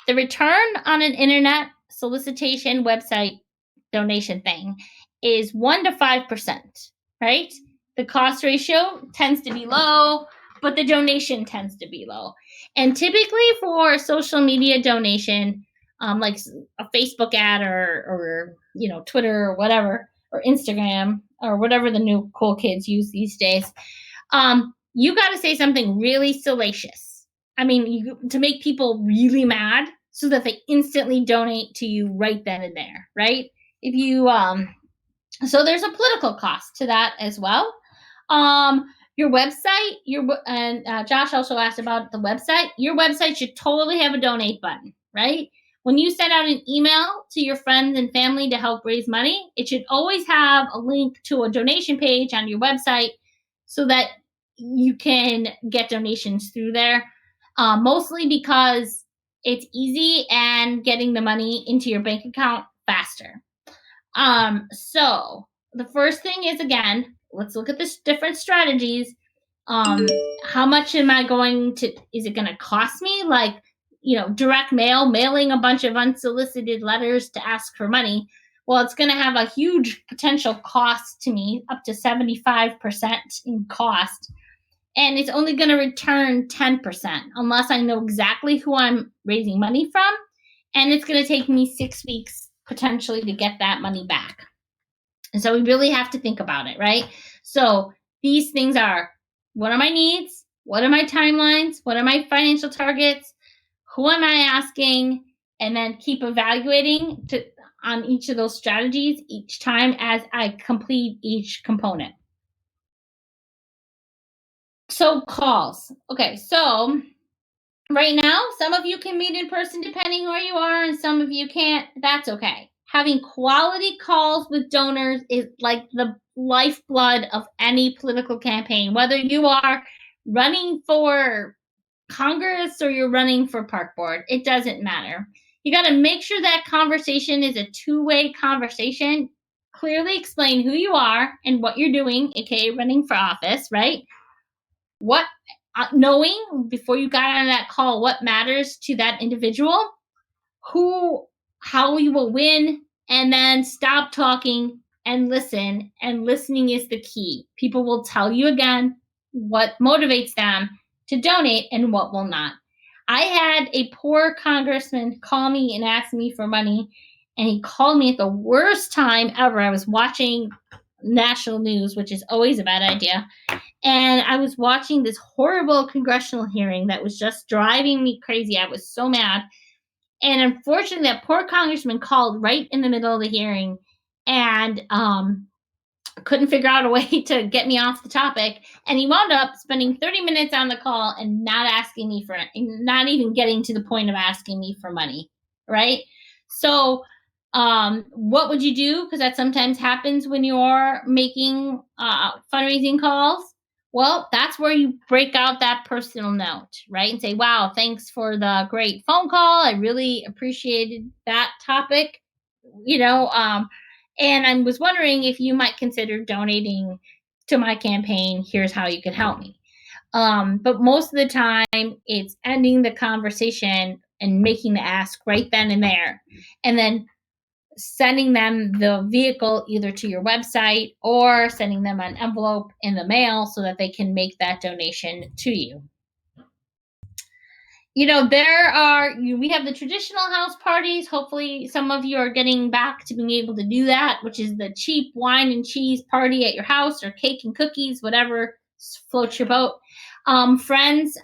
A: The return on an internet solicitation website donation thing is 1 to 5%, right? The cost ratio tends to be low, but the donation tends to be low. And typically for social media donation, like a Facebook ad or Twitter or whatever, or Instagram or whatever the new cool kids use these days, you got to say something really salacious. I mean, to make people really mad so that they instantly donate to you right then and there, right? If you so there's a political cost to that as well. Your website, Josh also asked about the website. Your website should totally have a donate button, right? When you send out an email to your friends and family to help raise money, it should always have a link to a donation page on your website so that you can get donations through there. Mostly because it's easy and getting the money into your bank account faster. So the first thing is, again, let's look at the different strategies. How much is it going to cost me? Like, direct mail, mailing a bunch of unsolicited letters to ask for money. Well, it's going to have a huge potential cost to me, up to 75% in cost. And it's only going to return 10% unless I know exactly who I'm raising money from. And it's going to take me 6 weeks potentially to get that money back. And so we really have to think about it, right? So these things are, what are my needs? What are my timelines? What are my financial targets? Who am I asking? And then keep evaluating on each of those strategies each time as I complete each component. So calls. Okay, so right now, some of you can meet in person depending where you are, and some of you can't. That's okay. Having quality calls with donors is like the lifeblood of any political campaign, whether you are running for Congress or you're running for park board. It doesn't matter. You got to make sure that conversation is a two-way conversation. Clearly explain who you are and what you're doing, aka running for office, right? What knowing before you got on that call what matters to that individual, how you will win, and then stop talking and listen. And listening is the key. People will tell you again what motivates them to donate and what will not. I had a poor congressman call me and ask me for money, and he called me at the worst time ever. I was watching national news, which is always a bad idea. And I was watching this horrible congressional hearing that was just driving me crazy. I was so mad. And unfortunately, that poor congressman called right in the middle of the hearing and couldn't figure out a way to get me off the topic. And he wound up spending 30 minutes on the call and not even getting to the point of asking me for money, right? So what would you do? Because that sometimes happens when you're making fundraising calls. Well, that's where you break out that personal note, right? And say, wow, thanks for the great phone call. I really appreciated that topic, and I was wondering if you might consider donating to my campaign. Here's how you could help me. But most of the time, it's ending the conversation and making the ask right then and there. And then sending them the vehicle either to your website or sending them an envelope in the mail so that they can make that donation to you. we have the traditional house parties. Hopefully some of you are getting back to being able to do that, which is the cheap wine and cheese party at your house, or cake and cookies, whatever floats your boat. Friends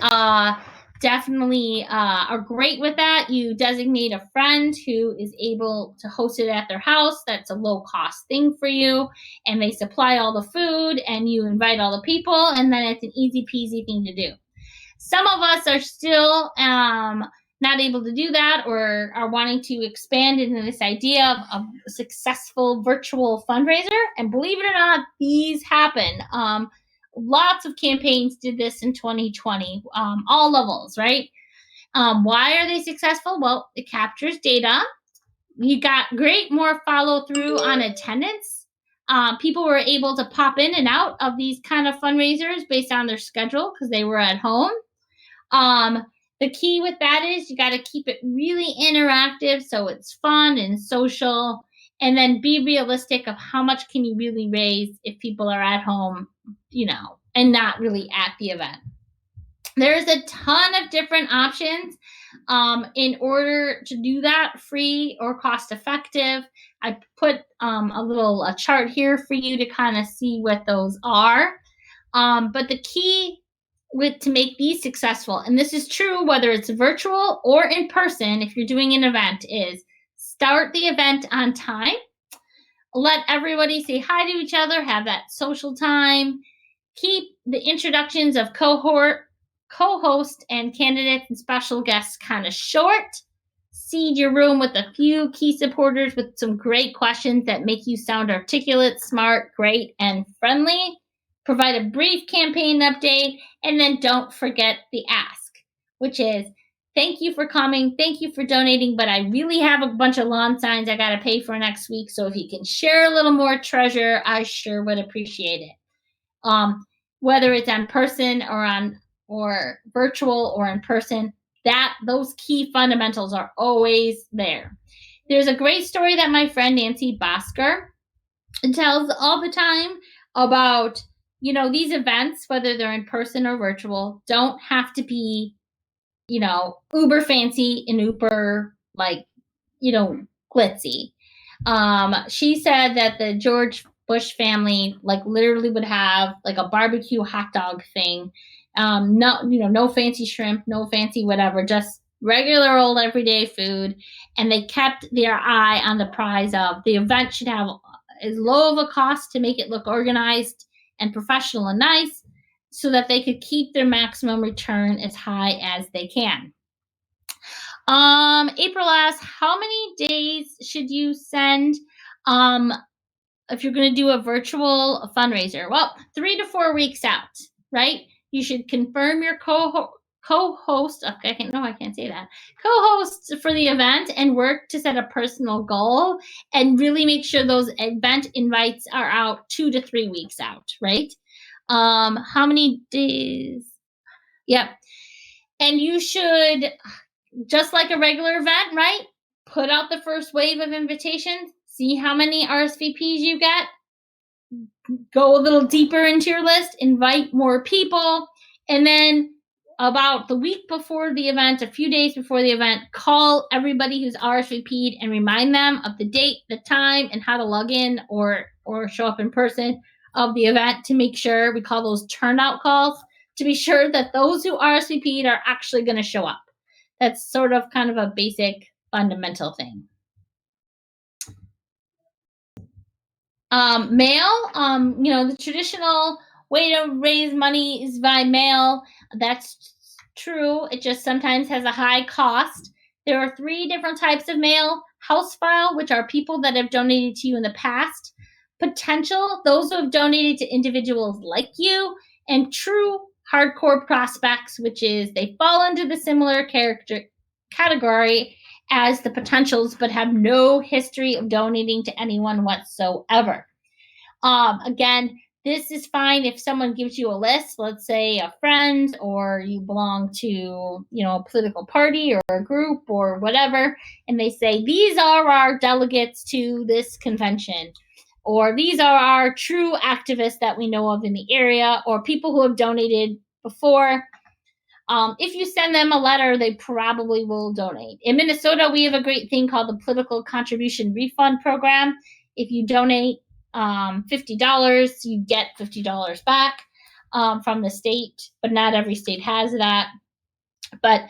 A: definitely are great with that. You designate a friend who is able to host it at their house. That's a low cost thing for you, and they supply all the food, and you invite all the people, and then it's an easy peasy thing to do. Some of us are still not able to do that, or are wanting to expand into this idea of a successful virtual fundraiser. And believe it or not, these happen. Lots of campaigns did this in 2020, all levels, right? Why are they successful? Well, it captures data. You got more follow through on attendance. People were able to pop in and out of these kind of fundraisers based on their schedule because they were at home. The key with that is you got to keep it really interactive, so it's fun and social, and then be realistic of how much can you really raise if people are at home, and not really at the event. There's a ton of different options in order to do that, free or cost effective. I put a chart here for you to kind of see what those are. But the key to make these successful, and this is true whether it's virtual or in person, if you're doing an event, is start the event on time. Let everybody say hi to each other, have that social time. Keep the introductions of co-host and candidates and special guests kind of short. Seed your room with a few key supporters with some great questions that make you sound articulate, smart, great, and friendly. Provide a brief campaign update, and then don't forget the ask, which is, thank you for coming, thank you for donating, but I really have a bunch of lawn signs I got to pay for next week, so if you can share a little more treasure, I sure would appreciate it. Whether it's on person or virtual or in person, those key fundamentals are always there. There's a great story that my friend Nancy Bosker tells all the time about, these events, whether they're in person or virtual, don't have to be, uber fancy and uber glitzy. She said that the George Bush family literally would have a barbecue hot dog thing. No fancy shrimp, no fancy whatever, just regular old everyday food. And they kept their eye on the prize of the event should have as low of a cost to make it look organized and professional and nice, so that they could keep their maximum return as high as they can. April asks, how many days should you send if you're going to do a virtual fundraiser? Well, 3 to 4 weeks out, right? You should confirm your co-host. Okay, I can't say that. Co-hosts for the event, and work to set a personal goal, and really make sure those event invites are out 2 to 3 weeks out, right? How many days? Yep. And you should, just like a regular event, right? Put out the first wave of invitations, see how many RSVPs you get, go a little deeper into your list, invite more people, and then about the week before the event, a few days before the event, call everybody who's RSVP'd and remind them of the date, the time, and how to log in or show up in person of the event, to make sure, we call those turnout calls, to be sure that those who RSVP'd are actually going to show up. That's sort of kind of a basic fundamental thing. Mail, the traditional way to raise money is by mail. That's true. It just sometimes has a high cost. There are 3 different types of mail: house file, which are people that have donated to you in the past; potential, those who have donated to individuals like you; and true hardcore prospects, which is they fall into the similar category as the potentials, but have no history of donating to anyone whatsoever. Again, this is fine if someone gives you a list, let's say a friend, or you belong to, a political party or a group or whatever, and they say, these are our delegates to this convention, or these are our true activists that we know of in the area, or people who have donated before. If you send them a letter, they probably will donate. In Minnesota, we have a great thing called the Political Contribution Refund Program. If you donate $50, you get $50 back from the state, but not every state has that. But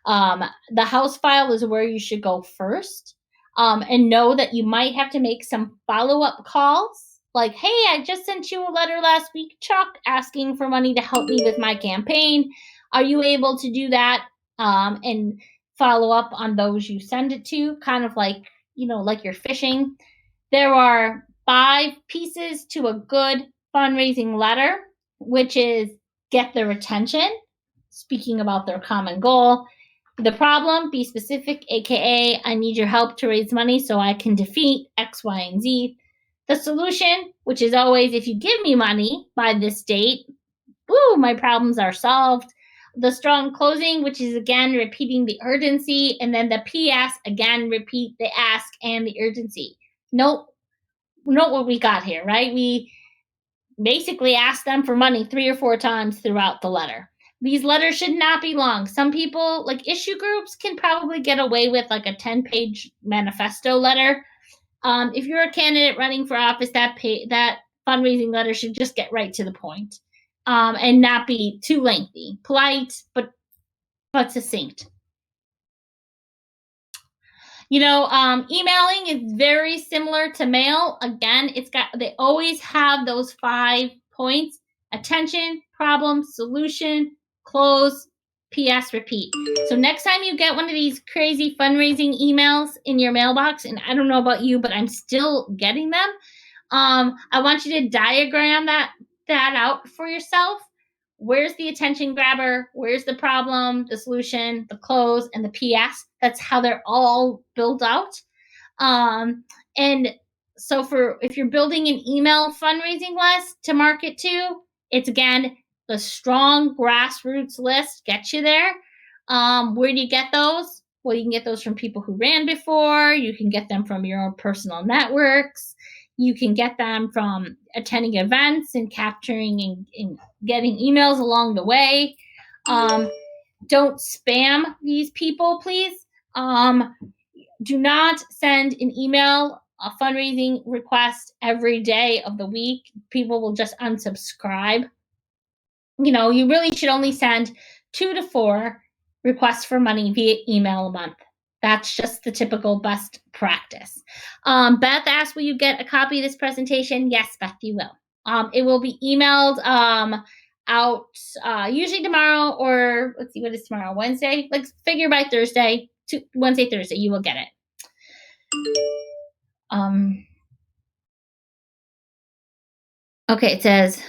A: the House file is where you should go first, and know that you might have to make some follow-up calls. Like, hey, I just sent you a letter last week, Chuck, asking for money to help me with my campaign. Are you able to do that and follow up on those you send it to? Kind of like, like you're fishing. There are 5 pieces to a good fundraising letter, which is get their attention, speaking about their common goal. The problem, be specific, aka I need your help to raise money so I can defeat X, Y, and Z. The solution, which is always if you give me money by this date, woo, my problems are solved. The strong closing, which is again repeating the urgency, and then the PS, again repeat the ask and the urgency. Note what we got here, right? We basically ask them for money 3 or 4 times throughout the letter. These letters should not be long. Some people, like issue groups, can probably get away with like a 10-page manifesto letter. If you're a candidate running for office, that fundraising letter should just get right to the point and not be too lengthy. Polite, but succinct. Emailing is very similar to mail. Again, they always have those 5 points: attention, problem, solution, close, PS, repeat. So next time you get one of these crazy fundraising emails in your mailbox, and I don't know about you, but I'm still getting them, I want you to diagram that out for yourself. Where's the attention grabber? Where's the problem, the solution, the close, and the PS? That's how they're all built out. And so if you're building an email fundraising list to market to, it's again, the strong grassroots list gets you there. Where do you get those? Well, you can get those from people who ran before. You can get them from your own personal networks. You can get them from attending events and capturing and getting emails along the way. Don't spam these people, please. Do not send an email, a fundraising request every day of the week. People will just unsubscribe. You really should only send 2 to 4 requests for money via email a month. That's just the typical best practice. Beth asked, will you get a copy of this presentation? Yes, Beth, you will. It will be emailed out usually tomorrow, or let's see, what is tomorrow? Wednesday? Like figure by Thursday, Wednesday, Thursday, you will get it. Okay, it says,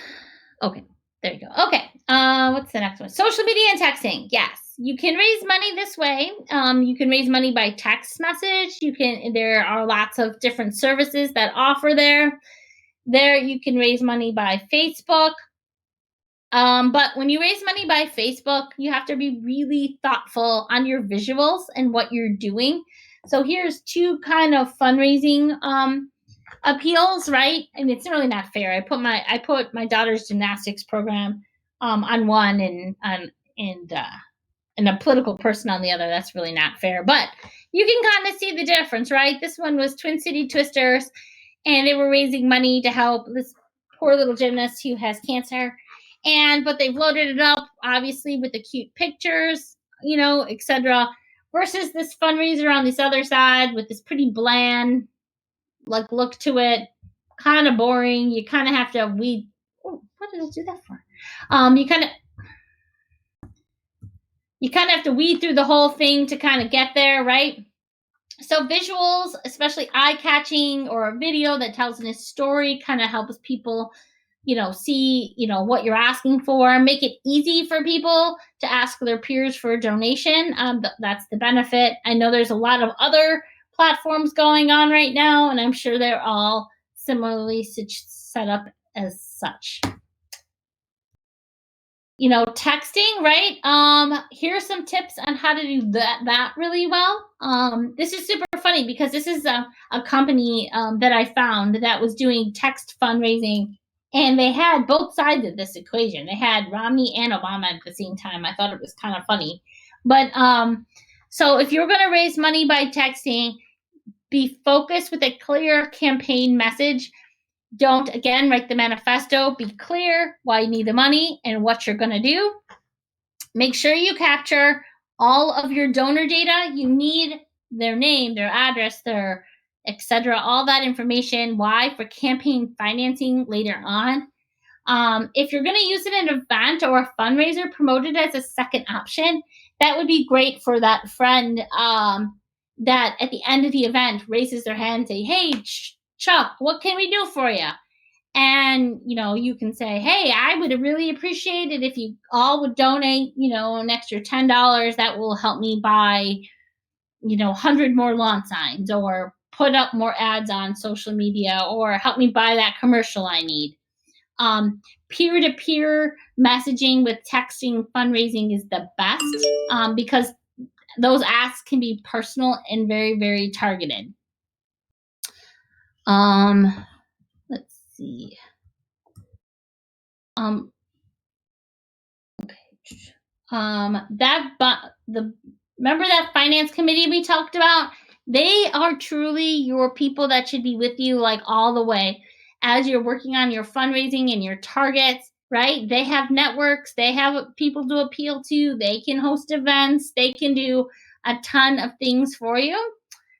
A: okay, there you go. Okay, what's the next one? Social media and texting. Yes. You can raise money this way. You can raise money by text message. There are lots of different services that offer there. You can raise money by Facebook. But when you raise money by Facebook, you have to be really thoughtful on your visuals and what you're doing. So here's 2 kind of fundraising appeals, right? And it's really not fair. I put my daughter's gymnastics program on one and a political person on the other. That's really not fair. But you can kind of see the difference, right? This one was Twin City Twisters, and they were raising money to help this poor little gymnast who has cancer. But they've loaded it up, obviously, with the cute pictures, etc. Versus this fundraiser on this other side with this pretty bland, look to it, kind of boring. You kind of have to weed. Oh, what did I do that for? You kind of have to weed through the whole thing to kind of get there, right? So visuals, especially eye-catching, or a video that tells a story, kind of helps people, see, what you're asking for. Make it easy for people to ask their peers for a donation. That's the benefit. I know there's a lot of other platforms going on right now, and I'm sure they're all similarly set up as such. Texting, right? Here's some tips on how to do that really well. This is super funny because this is a company that I found that was doing text fundraising And they had both sides of this equation. They had Romney and Obama at the same time. I thought it was kind of funny. But so if you're going to raise money by texting, be focused with a clear campaign message. Don't, again, write the manifesto. Be clear why you need the money and what you're going to do. Make sure you capture all of your donor data. You need their name, their address, their etc., all that information. Why? For campaign financing later on. If you're going to use it in an event or a fundraiser, promote it as a second option. That would be great for that friend that at the end of the event raises their hand and say, hey, Chuck, what can we do for you? And, you can say, hey, I would really appreciate it if you all would donate, an extra $10. That will help me buy, 100 more lawn signs, or put up more ads on social media, or help me buy that commercial I need. Peer-to-peer messaging with texting fundraising is the best because those asks can be personal and very, very targeted. Let's see. Remember that finance committee we talked about? They are truly your people that should be with you like all the way as you're working on your fundraising and your targets, right? They have networks, they have people to appeal to, they can host events, they can do a ton of things for you.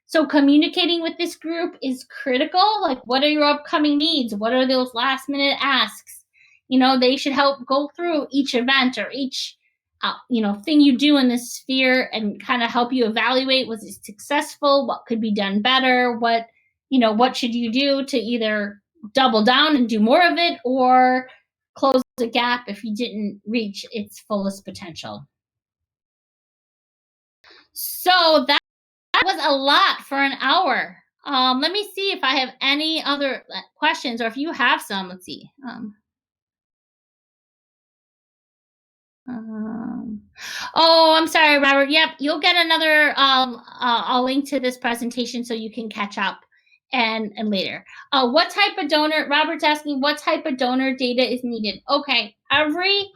A: So communicating with this group is critical. Like, what are your upcoming needs? What are those last minute asks? They should help go through each event or each thing you do in this sphere and kind of help you evaluate, was it successful? What could be done better? What should you do to either double down and do more of it, or close the gap if you didn't reach its fullest potential? So that was a lot for an hour. Let me see if I have any other questions, or if you have some. Let's see. Oh, I'm sorry, Robert. Yep, you'll get another. I'll link to this presentation so you can catch up and later. What type of donor? Robert's asking, what type of donor data is needed? Okay, every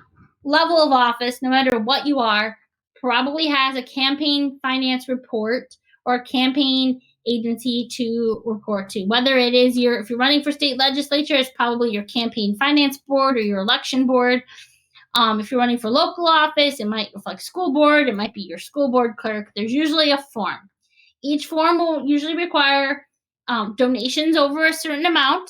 A: level of office, no matter what you are, probably has a campaign finance report or a campaign agency to report to. Whether it is if you're running for state legislature, it's probably your campaign finance board or your election board. If you're running for local office, it might reflect school board. It might be your school board clerk. There's usually a form. Each form will usually require donations over a certain amount.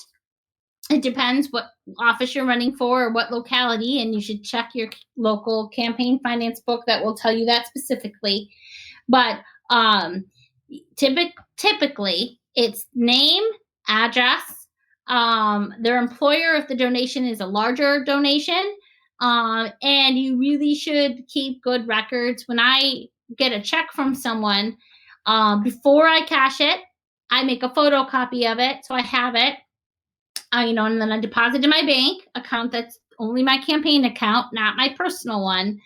A: It depends what office you're running for or what locality, and you should check your local campaign finance book that will tell you that specifically. But typically, it's name, address, their employer if the donation is a larger donation, and you really should keep good records. When I get a check from someone, before I cash it, I make a photocopy of it so I have it. And then I deposit in my bank account that's only my campaign account, not my personal one.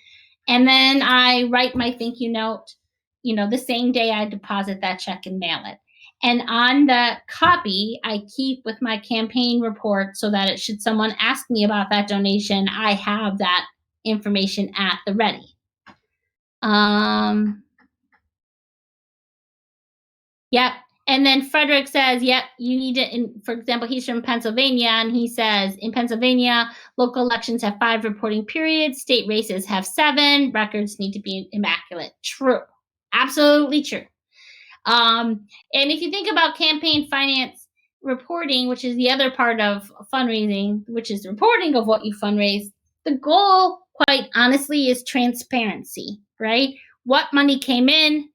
A: And then I write my thank you note, the same day I deposit that check and mail it. And on the copy, I keep with my campaign report so that should someone ask me about that donation, I have that information at the ready. Yep. And then Frederick says, yep, you need to, for example, he's from Pennsylvania, and he says, in Pennsylvania, local elections have 5 reporting periods, state races have 7, records need to be immaculate. True. Absolutely true. And if you think about campaign finance reporting, which is the other part of fundraising, which is reporting of what you fundraise, the goal, quite honestly, is transparency, right? What money came in,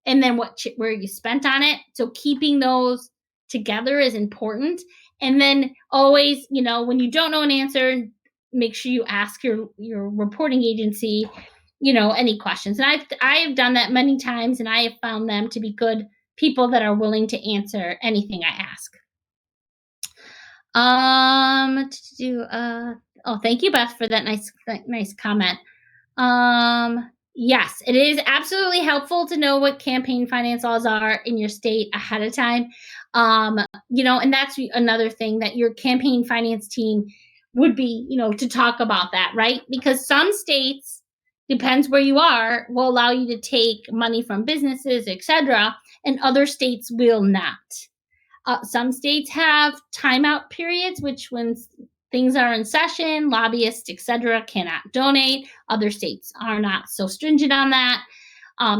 A: and then where you spent on it. So keeping those together is important. And then always, when you don't know an answer, make sure you ask your reporting agency, any questions. And I've done that many times, and I have found them to be good people that are willing to answer anything I ask. Thank you, Beth, for that nice comment. Yes, it is absolutely helpful to know what campaign finance laws are in your state ahead of time. And that's another thing, that your campaign finance team would be, to talk about that, right? Because some states, depends where you are, will allow you to take money from businesses, etc., and other states will not. Some states have timeout periods, which when things are in session, lobbyists, etc., cannot donate. Other states are not so stringent on that.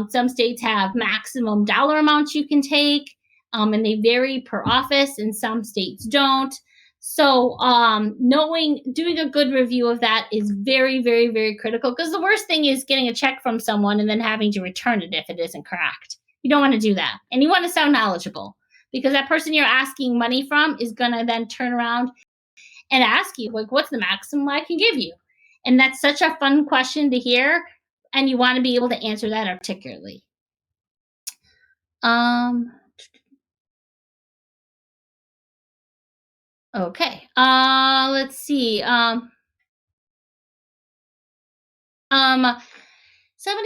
A: Some states have maximum dollar amounts you can take, and they vary per office, and some states don't. So doing a good review of that is very, very, very critical, because the worst thing is getting a check from someone and then having to return it if it isn't correct. You don't want to do that. And you want to sound knowledgeable, because that person you're asking money from is going to then turn around and ask you, like, what's the maximum I can give you? And that's such a fun question to hear, and you want to be able to answer that articulately. Okay. Let's see. Somebody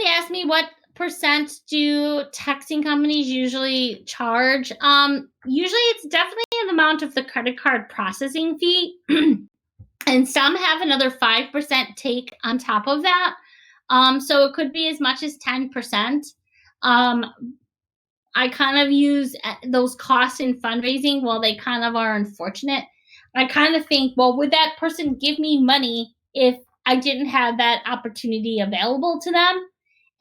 A: asked me, what percent do texting companies usually charge? Usually it's definitely an amount of the credit card processing fee. And some have another 5% take on top of that. So it could be as much as 10%. I kind of use those costs in fundraising. While they kind of are unfortunate, I kind of think, well, would that person give me money if I didn't have that opportunity available to them?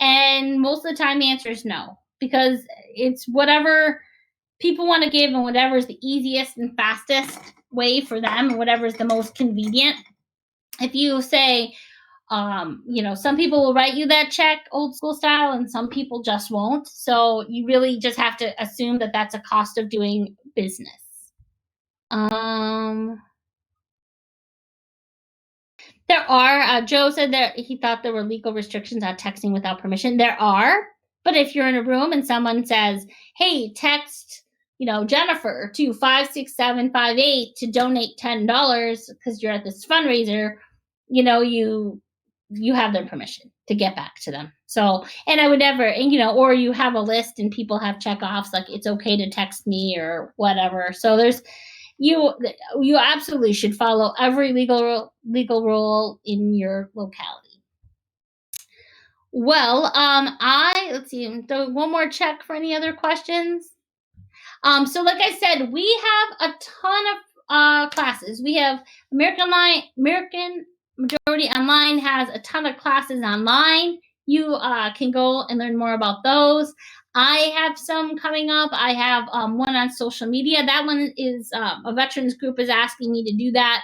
A: And most of the time the answer is no, because it's whatever people want to give and whatever is the easiest and fastest way for them, and whatever is the most convenient. If you say, some people will write you that check old school style, and some people just won't. So you really just have to assume that that's a cost of doing business. There are, Joe said that he thought there were legal restrictions on texting without permission. There are, but if you're in a room and someone says, hey, text, Jennifer to 56758 to donate $10 because you're at this fundraiser, you have their permission to get back to them. So, and I would never, or you have a list and people have checkoffs, like it's okay to text me or whatever. So you absolutely should follow every legal rule in your locality. Well, let's see, one more check for any other questions. So like I said, we have a ton of classes. We have American Majority Online has a ton of classes online. You can go and learn more about those. I have some coming up. I have one on social media. That one is a veterans group is asking me to do that.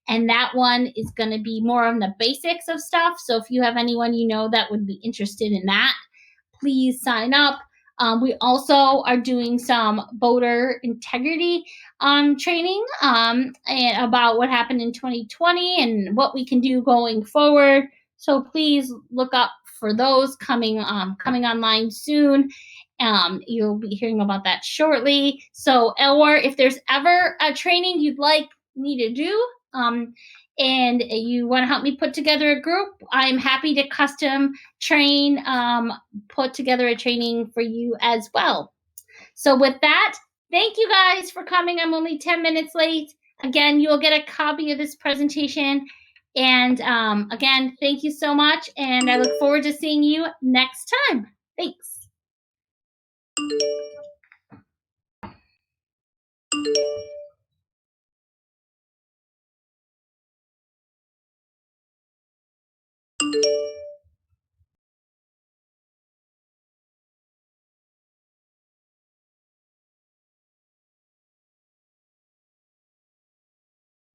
A: And that one is going to be more on the basics of stuff. So if you have anyone that would be interested in that, please sign up. We also are doing some voter integrity training and about what happened in 2020 and what we can do going forward. So please look up for those coming online soon. You'll be hearing about that shortly. So, or if there's ever a training you'd like me to do, and you want to help me put together a group, I'm happy to custom train, put together a training for you as well. So with that, thank you guys for coming. I'm only 10 minutes late. Again, you'll get a copy of this presentation. And again, thank you so much. And I look forward to seeing you next time. Thanks.